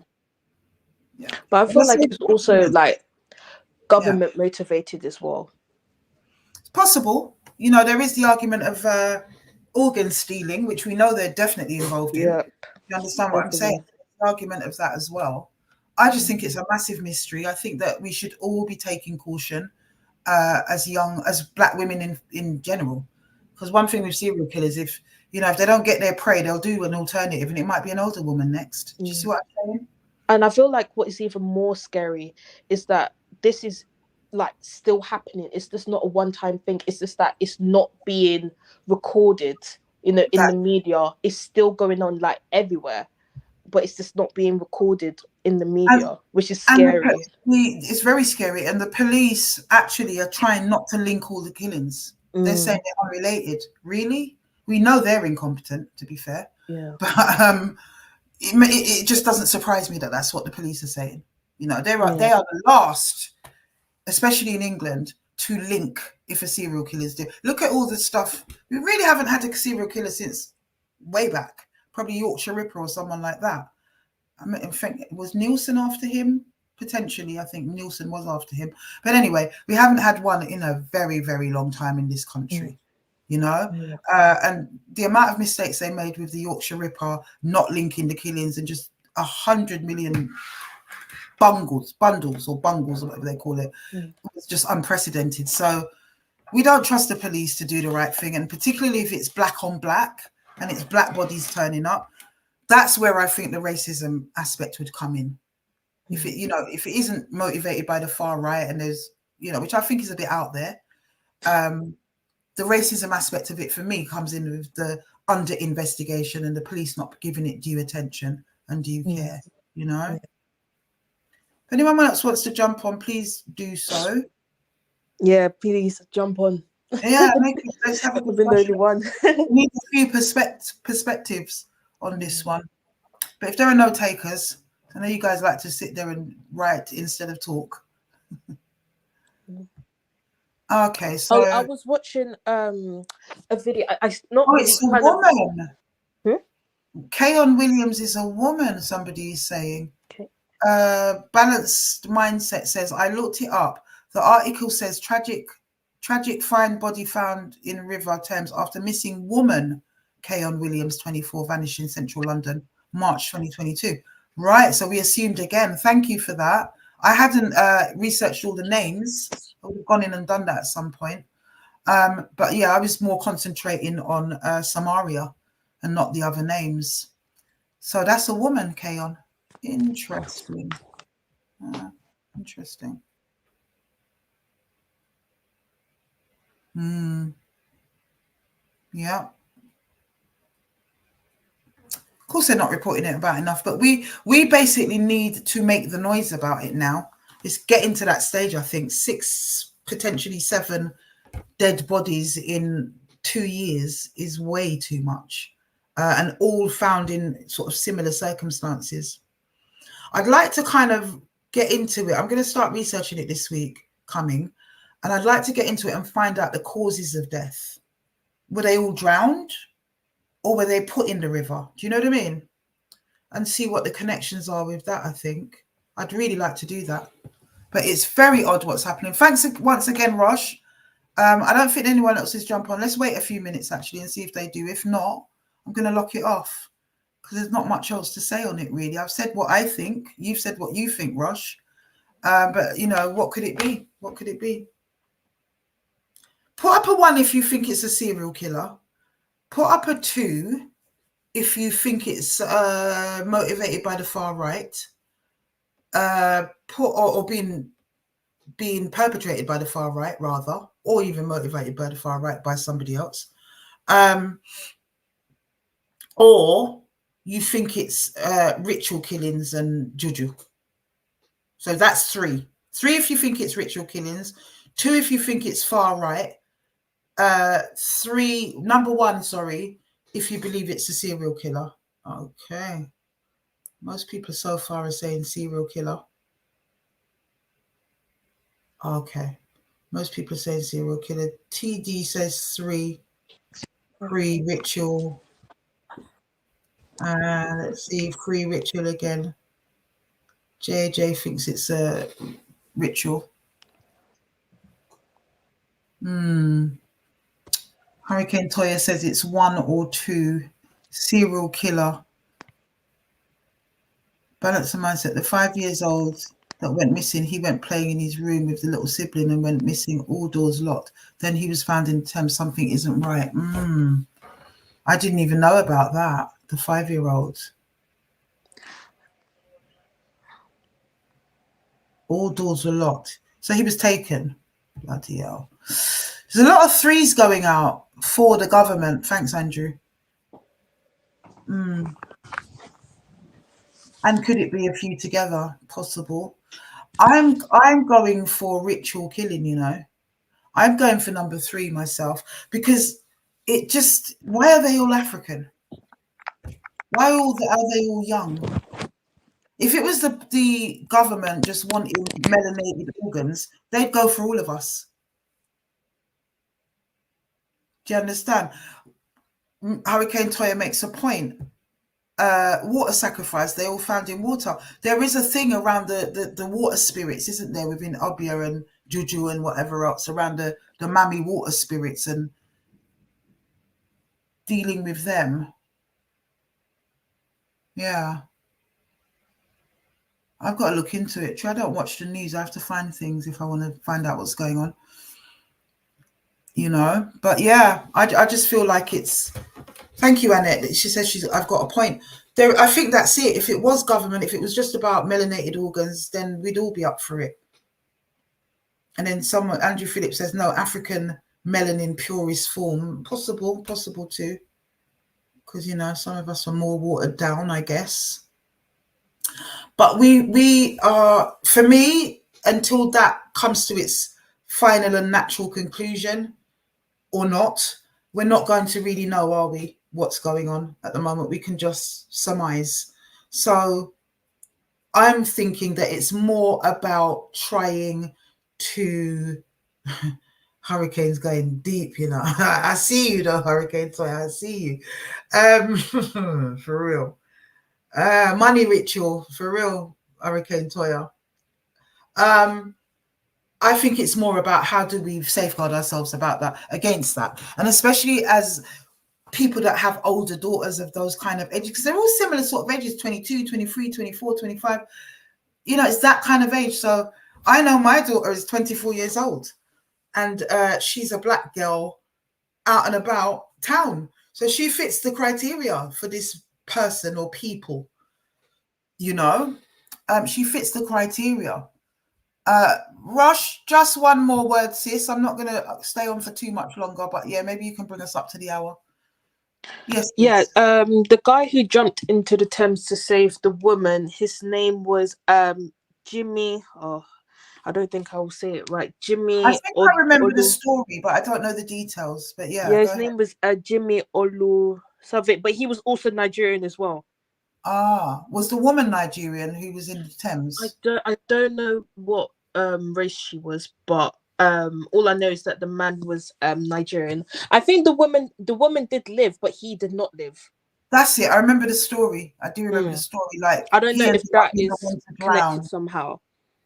But I feel like it's also like government motivated as well. It's possible. You know, there is the argument of organ stealing, which we know they're definitely involved in. You understand what I'm saying? The argument of that as well. I just think it's a massive mystery. I think that we should all be taking caution as Black women in general. Because one thing with serial killers, if they don't get their prey, they'll do an alternative, and it might be an older woman next. Do you see what I'm saying? And I feel like what is even more scary is that this is like still happening. It's just not a one-time thing. It's just that it's not being recorded, in the media. It's still going on like everywhere, but it's just not being recorded in the media, which is scary. It's very scary. And the police actually are trying not to link all the killings. They're saying they're unrelated. Really? We know they're incompetent, to be fair. Yeah. But it just doesn't surprise me that that's what the police are saying. They are the last, especially in England, to link if a serial killer is there. Look at all the stuff. We really haven't had a serial killer since way back, probably Yorkshire Ripper or someone like that. In fact, was Nielsen after him? Potentially, I think Nielsen was after him. But anyway, we haven't had one in a very, very long time in this country. And the amount of mistakes they made with the Yorkshire Ripper, not linking the killings, and just 100 million bundles, or whatever they call it. It was just unprecedented. So we don't trust the police to do the right thing, and particularly if it's black on black and it's black bodies turning up. That's where I think the racism aspect would come in. If it isn't motivated by the far right, and there's, which I think is a bit out there, the racism aspect of it for me comes in with the under investigation and the police not giving it due attention and due care. If anyone else wants to jump on, please do so. Yeah, please jump on. Yeah, let's have a good one. We need a few perspectives on this one. But if there are no takers, I know you guys like to sit there and write instead of talk. Okay, so I was watching a video. it's a woman. Keon Williams is a woman. Somebody is saying. Okay. Balanced Mindset says, I looked it up. The article says tragic find body found in river Thames after missing woman. Keon Williams, 24, vanished in central London, March 2022. Right, so we assumed again. Thank you for that. I hadn't researched all the names. I would have gone in and done that at some point. But yeah, I was more concentrating on Samaria and not the other names. So that's a woman, Keon. Interesting. Interesting. Yeah. Of course, they're not reporting it about enough, but we basically need to make the noise about it now. It's getting to that stage, I think. 6, potentially 7 dead bodies in 2 years is way too much, and all found in sort of similar circumstances. I'd like to kind of get into it. I'm going to start researching it this week coming, and I'd like to get into it and find out the causes of death. Were they all drowned? Or were they put in the river? Do you know what I mean? And see what the connections are with that, I think. I'd really like to do that. But it's very odd what's happening. Thanks once again, Rosh. I don't think anyone else has jumped on. Let's wait a few minutes, actually, and see if they do. If not, I'm going to lock it off because there's not much else to say on it, really. I've said what I think. You've said what you think, Rosh. But, what could it be? What could it be? Put up a 1 if you think it's a serial killer. Put up a 2 if you think it's motivated by the far right, or being perpetrated by the far right, rather, or even motivated by the far right by somebody else, or you think it's ritual killings and juju. So that's 3. 3 if you think it's ritual killings, 2 if you think it's far right. 3, number 1, sorry, if you believe it's a serial killer. Okay. Most people so far are saying serial killer. Okay. Most people are saying serial killer. TD says 3. Pre-ritual. Let's see, pre-ritual again. JJ thinks it's a ritual. Hurricane Toya says it's 1 or 2. Serial killer. Balance the mindset. The 5 years old that went missing, he went playing in his room with the little sibling and went missing, all doors locked. Then he was found in Thames. Something isn't right. I didn't even know about that. The 5-year-old. All doors were locked. So he was taken. Bloody hell. There's a lot of 3s going out for the government. Thanks, Andrew. And could it be a few together? Possible. I'm going for ritual killing, you know. I'm going for number 3 myself, because it just, why are they all African? Why are they all young? If it was the government just wanting melanated organs, they'd go for all of us. Do you understand? Hurricane Toya makes a point. Water sacrifice, they all found in water. There is a thing around the water spirits, isn't there, within Obia and Juju and whatever else, around the Mami water spirits and dealing with them. Yeah. I've got to look into it. I don't watch the news. I have to find things if I want to find out what's going on. You know, but yeah, I just feel like it's. Thank you, Annette. She says I've got a point. There, I think that's it. If it was government, if it was just about melanated organs, then we'd all be up for it. And then Andrew Phillips says, no, African melanin purest form. Possible too. Because, you know, some of us are more watered down, I guess. But we are, for me, until that comes to its final and natural conclusion or not, we're not going to really know, are we, what's going on at the moment? We can just surmise. So I'm thinking that it's more about trying to Hurricane's going deep, you know. I see you though, Hurricane. Sorry, I see you. For real. Money ritual, for real, Hurricane Toya. I think it's more about how do we safeguard ourselves against that. And especially as people that have older daughters of those kind of ages, because they're all similar sort of ages, 22, 23, 24, 25. You know, it's that kind of age. So I know my daughter is 24 years old and she's a black girl out and about town. So she fits the criteria for this person or people, you know. She fits the criteria. Rush, just one more word, sis. I'm not going to stay on for too much longer, but yeah, maybe you can bring us up to the hour. Yes. Yeah. The guy who jumped into the Thames to save the woman, his name was Jimmy. Oh, I don't think I will say it right. Jimmy. I think I remember the story, but I don't know the details. But yeah. Yeah, his name was Jimmy Olu something, but he was also Nigerian as well. Was the woman Nigerian who was in the Thames? I don't know what race she was, but all I know is that the man was Nigerian. I think the woman did live, but he did not live. That's it. I remember the story. I do remember the story. Like, I don't know if that is connected somehow.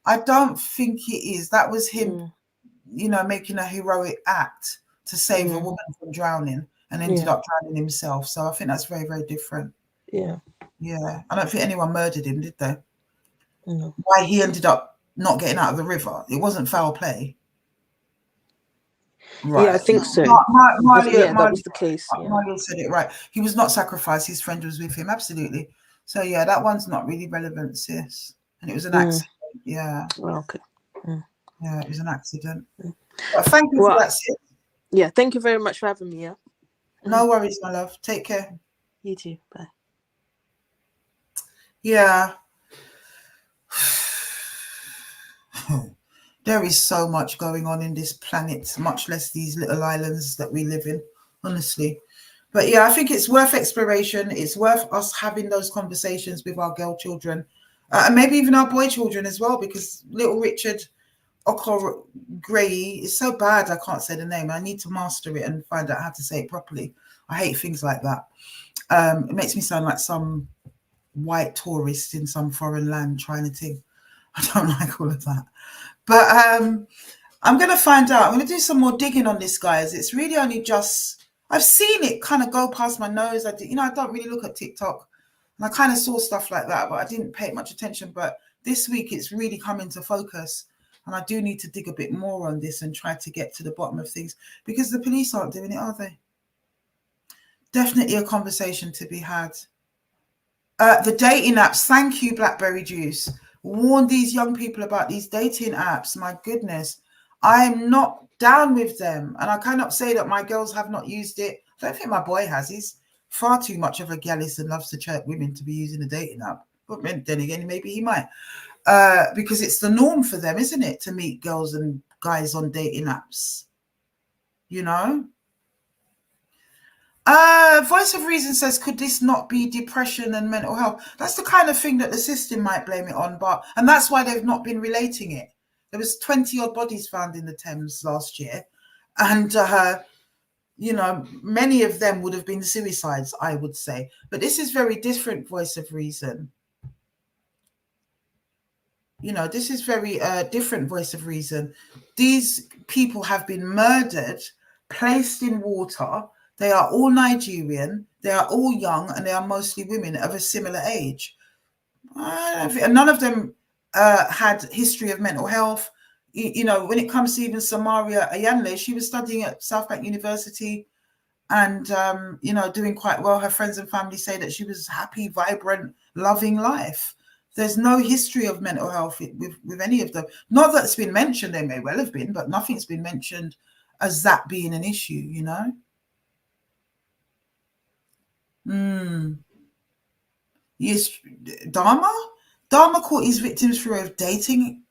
I don't think it is. That was him, you know, making a heroic act to save a woman from drowning and ended up drowning himself. So I think that's very, very different. Yeah. Yeah. I don't think anyone murdered him, did they? No. Why he ended up not getting out of the river. It wasn't foul play. Right. Yeah, I think so. Marley that was the case. Marley said it right. He was not sacrificed. His friend was with him. Absolutely. So yeah, that one's not really relevant, sis. And it was an accident. Yeah. Well, okay. Yeah, it was an accident. But thank you for that, sis. Yeah, thank you very much for having me. Yeah. No worries, my love. Take care. You too. Bye. Yeah. There is so much going on in this planet, much less these little islands that we live in, honestly. But yeah, I think it's worth exploration. It's worth us having those conversations with our girl children, and maybe even our boy children as well, because little Richard Okor Gray is so bad I can't say the name. I need to master it and find out how to say it properly. I hate things like that. It makes me sound like some white tourist in some foreign land trying to think. I don't like all of that. But I'm going to find out. I'm going to do some more digging on this, guys. It's really only just, I've seen it kind of go past my nose. I don't really look at TikTok. And I kind of saw stuff like that, but I didn't pay much attention. But this week it's really come into focus. And I do need to dig a bit more on this and try to get to the bottom of things, because the police aren't doing it, are they? Definitely a conversation to be had. The dating apps. Thank you, Blackberry Juice. Warn these young people about these dating apps. My goodness. I'm not down with them. And I cannot say that my girls have not used it. I don't think my boy has. He's far too much of a gallus and loves to chat women to be using a dating app. But then again, maybe he might. Because it's the norm for them, isn't it, to meet girls and guys on dating apps? You know? Voice of Reason says, could this not be depression and mental health? That's the kind of thing that the system might blame it on, and that's why they've not been relating it. There was 20 odd bodies found in the Thames last year, and many of them would have been suicides, I would say. But this is very different, Voice of Reason. This is very different, Voice of Reason. These people have been murdered, placed in water. They are all Nigerian. They are all young, and they are mostly women of a similar age. None of them had history of mental health. When it comes to even Samaria Alaan, she was studying at South Bank University and, doing quite well. Her friends and family say that she was happy, vibrant, loving life. There's no history of mental health with any of them. Not that it's been mentioned, they may well have been, but nothing's been mentioned as that being an issue, Yes, Dharma caught his victims through dating.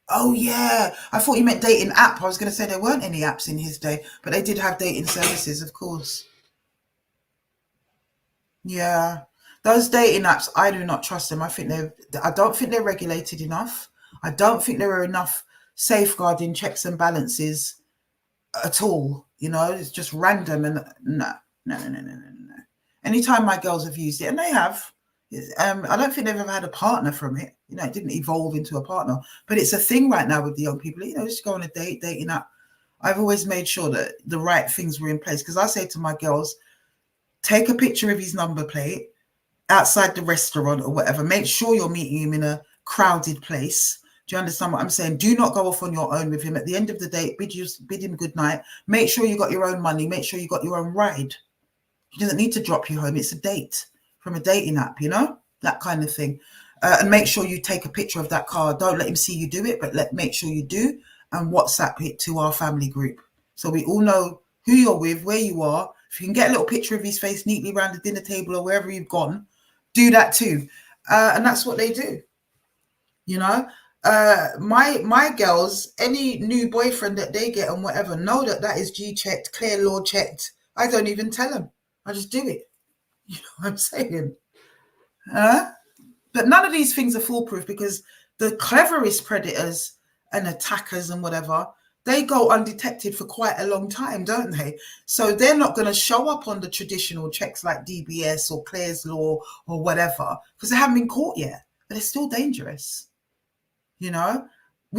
Oh yeah, I thought you meant dating app. I was going to say there weren't any apps in his day, but they did have dating services, of course. Yeah, those dating apps, I do not trust them. I don't think they're regulated enough. I don't think there are enough safeguarding checks and balances at all. It's just random and no. Anytime my girls have used it, and they have, I don't think they've ever had a partner from it. It didn't evolve into a partner, but it's a thing right now with the young people. Just go on a dating app. I've always made sure that the right things were in place, because I say to my girls, take a picture of his number plate outside the restaurant or whatever. Make sure you're meeting him in a crowded place. Do you understand what I'm saying? Do not go off on your own with him. At the end of the day, bid him good night. Make sure you got your own money. Make sure you got your own ride. He doesn't need to drop you home. It's a date from a dating app, that kind of thing. And make sure you take a picture of that car. Don't let him see you do it, but make sure you do, and WhatsApp it to our family group, so we all know who you're with, where you are. If you can get a little picture of his face neatly around the dinner table or wherever you've gone, do that too. And that's what they do. My girls, any new boyfriend that they get and whatever, know that is G-checked, clear law checked. I don't even tell them. I just do it. You know what I'm saying? But none of these things are foolproof, because the cleverest predators and attackers and whatever, they go undetected for quite a long time, don't they? So they're not going to show up on the traditional checks like DBS or Clare's Law or whatever, because they haven't been caught yet. But they're still dangerous. We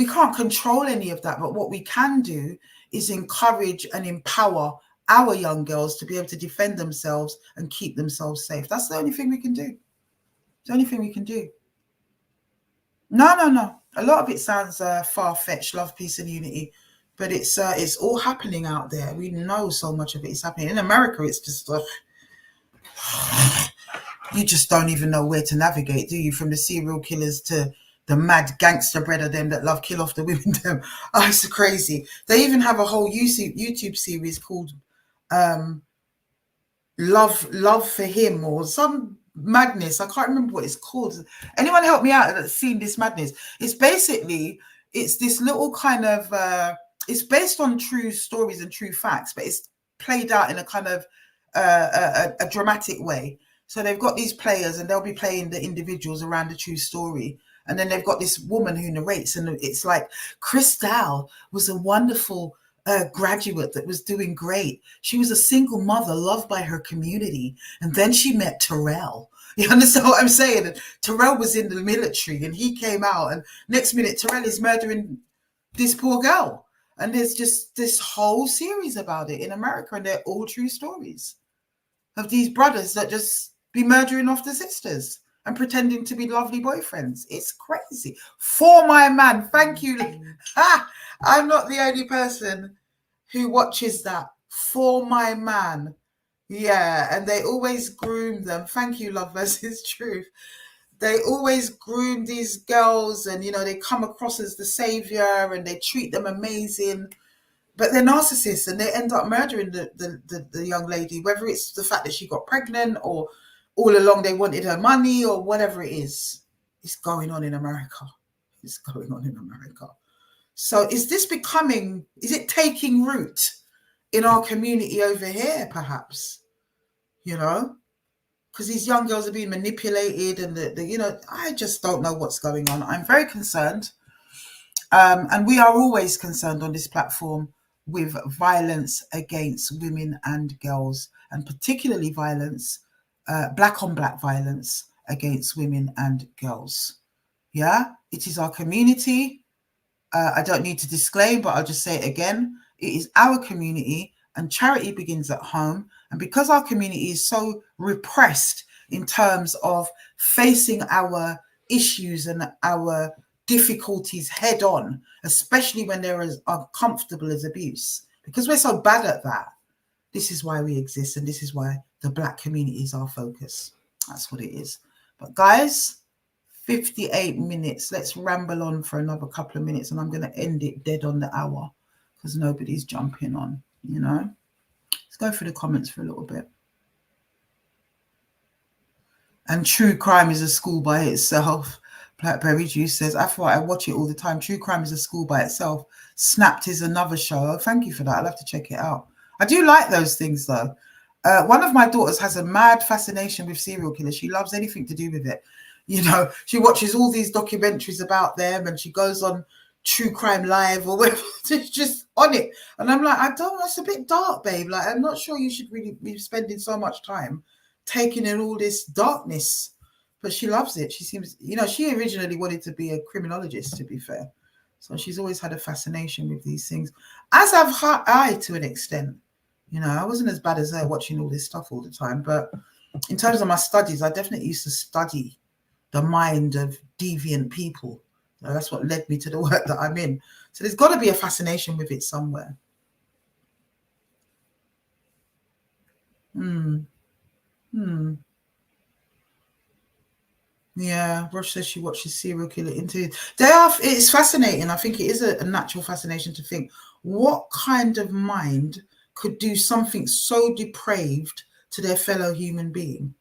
can't control any of that, but what we can do is encourage and empower our young girls to be able to defend themselves and keep themselves safe. That's the only thing we can do. It's the only thing we can do. No. A lot of it sounds far-fetched, love, peace, and unity, but it's all happening out there. We know so much of it is happening. In America, it's just you just don't even know where to navigate, do you? From the serial killers to the mad gangster bread of them that love kill off the women. Them. Oh, it's crazy. They even have a whole YouTube series called Love for Him or some madness. I can't remember what it's called. Anyone help me out that's seen this madness? It's this little kind of it's based on true stories and true facts, but it's played out in a kind of a dramatic way. So they've got these players and they'll be playing the individuals around the true story. And then they've got this woman who narrates, and it's like, Crystal was a wonderful graduate that was doing great. She was a single mother loved by her community. And then she met Terrell. You understand what I'm saying? And Terrell was in the military and he came out, and next minute Terrell is murdering this poor girl. And there's just this whole series about it in America, and they're all true stories of these brothers that just be murdering off the sisters and pretending to be lovely boyfriends. It's crazy. For my man, thank you. I'm not the only person who watches that. For my man. Yeah, and they always groom them. Thank you, Love versus Truth. They always groom these girls, and they come across as the savior and they treat them amazing, but they're narcissists and they end up murdering the young lady, whether it's the fact that she got pregnant or all along they wanted her money or whatever it is. It's going on in America. It's going on in America. So is it taking root in our community over here, perhaps? Because these young girls are being manipulated, and I just don't know what's going on. I'm very concerned. And we are always concerned on this platform with violence against women and girls, and particularly violence, black on black violence against women and girls. Yeah, it is our community. I don't need to disclaim, but I'll just say it again. It is our community, and charity begins at home. And because our community is so repressed in terms of facing our issues and our difficulties head on, especially when they're as uncomfortable as abuse, because we're so bad at that, this is why we exist, and this is why the black community is our focus. That's what it is. But guys, 58 minutes. Let's ramble on for another couple of minutes, and I'm going to end it dead on the hour because nobody's jumping on, Let's go through the comments for a little bit. And true crime is a school by itself. Blackberry Juice says, Afua, I watch it all the time. True crime is a school by itself. Snapped is another show. Oh, thank you for that. I'll have to check it out. I do like those things, though. One of my daughters has a mad fascination with serial killers. She loves anything to do with it. She watches all these documentaries about them, and she goes on True Crime Live or whatever. She's just on it. And I'm like, that's a bit dark, babe. Like, I'm not sure you should really be spending so much time taking in all this darkness. But she loves it. She seems, she originally wanted to be a criminologist, to be fair. So she's always had a fascination with these things, as have I to an extent. I wasn't as bad as her watching all this stuff all the time. But in terms of my studies, I definitely used to study the mind of deviant people. That's what led me to the work that I'm in. So there's got to be a fascination with it somewhere. Yeah, Rosh says she watches serial killer interviews. It's fascinating. I think it is a natural fascination to think, what kind of mind could do something so depraved to their fellow human being?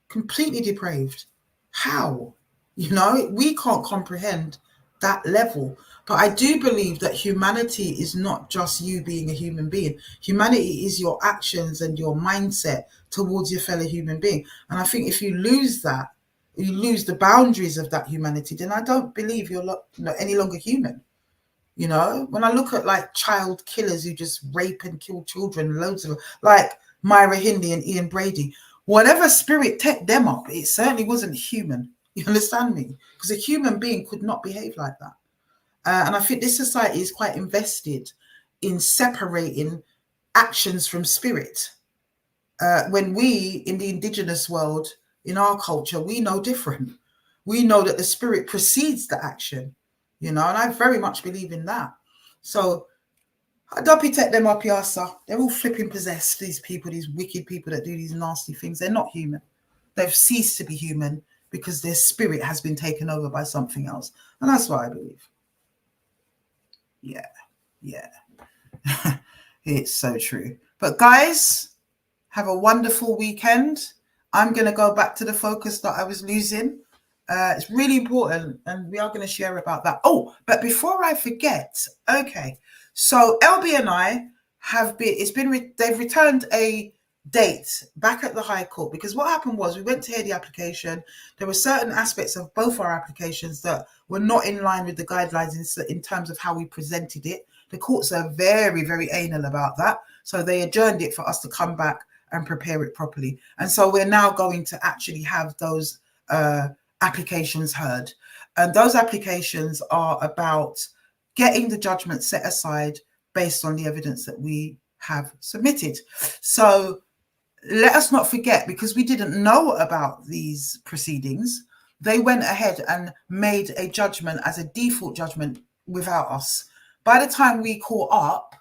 Completely depraved. How? We can't comprehend that level. But I do believe that humanity is not just you being a human being. Humanity is your actions and your mindset towards your fellow human being. And I think if you lose that, you lose the boundaries of that humanity, then I don't believe you're any longer human. When I look at like child killers who just rape and kill children, loads of them, like Myra Hindley and Ian Brady, whatever spirit took them up, it certainly wasn't human. You understand me? Because a human being could not behave like that. And I think this society is quite invested in separating actions from spirit. When we, in the indigenous world, in our culture, we know different. We know that the spirit precedes the action, and I very much believe in that. So I don't protect them up, yasa. They're all flipping possessed, these people, these wicked people that do these nasty things. They're not human. They've ceased to be human because their spirit has been taken over by something else. And that's what I believe. Yeah. It's so true. But guys, have a wonderful weekend. I'm going to go back to the focus that I was losing. It's really important, and we are going to share about that. Oh, but before I forget, okay. So LB and I they've returned a date back at the High Court, because what happened was we went to hear the application. There were certain aspects of both our applications that were not in line with the guidelines in terms of how we presented it. The courts are very, very anal about that. So they adjourned it for us to come back and prepare it properly. And so we're now going to actually have those applications heard. And those applications are about getting the judgment set aside based on the evidence that we have submitted. So let us not forget, because we didn't know about these proceedings, they went ahead and made a judgment as a default judgment without us. By the time we caught up,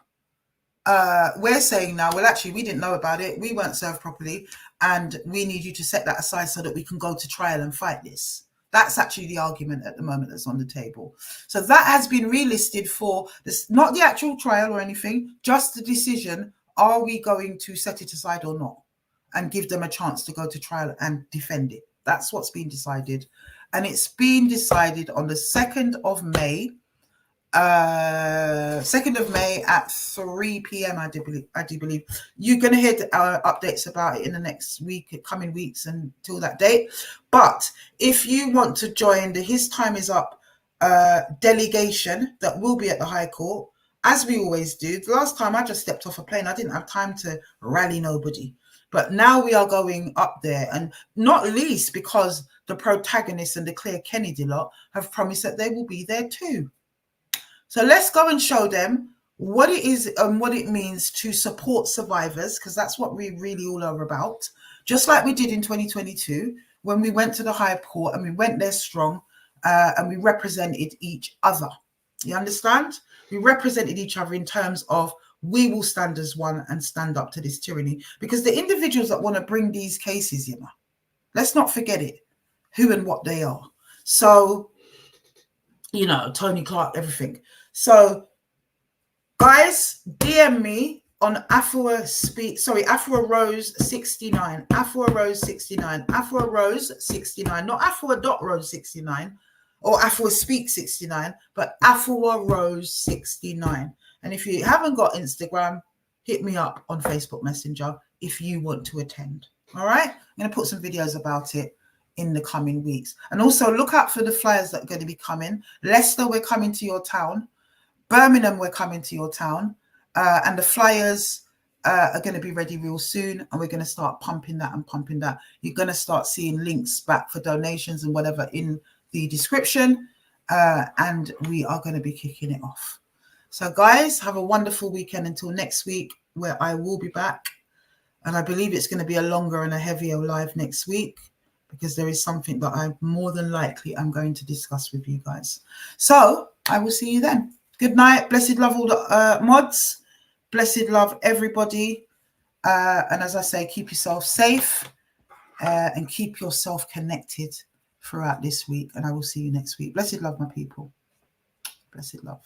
we're saying now, well, actually, we didn't know about it. We weren't served properly. And we need you to set that aside so that we can go to trial and fight this. That's actually the argument at the moment that's on the table. So that has been relisted for this, not the actual trial or anything, just the decision. Are we going to set it aside or not? And give them a chance to go to trial and defend it. That's what's been decided. And it's been decided on the 2nd of May. 2nd of May at 3 p.m. I do believe. You're going to hear updates about it in the next week, coming weeks until that date. But if you want to join the His Time Is Up delegation that will be at the High Court, as we always do. The last time I just stepped off a plane, I didn't have time to rally nobody. But now we are going up there, and not least because the protagonists and the Claire Kennedy lot have promised that they will be there too. So let's go and show them what it is and what it means to support survivors, because that's what we really all are about. Just like we did in 2022, when we went to the High Court and we went there strong and we represented each other. You understand? We represented each other in terms of we will stand as one and stand up to this tyranny, because the individuals that want to bring these cases, you know, let's not forget it, who and what they are. So, you know, Tony Clark, everything. So, guys, DM me on Afua Rose 69, Afua Rose 69, Afua Rose 69, not Afua.Rose 69 or Afua Speak 69, but Afua Rose 69. And if you haven't got Instagram, hit me up on Facebook Messenger if you want to attend. All right? I'm going to put some videos about it in the coming weeks. And also look out for the flyers that are going to be coming. Leicester, we're coming to your town. Birmingham, we're coming to your town. And the flyers are going to be ready real soon. And we're going to start pumping that and pumping that. You're going to start seeing links back for donations and whatever in the description. And we are going to be kicking it off. So guys, have a wonderful weekend until next week, where I will be back. And I believe it's going to be a longer and a heavier live next week, because there is something that I more than likely am going to discuss with you guys. So I will see you then. Good night. Blessed love all the mods. Blessed love everybody. And as I say, keep yourself safe and keep yourself connected throughout this week. And I will see you next week. Blessed love, my people. Blessed love.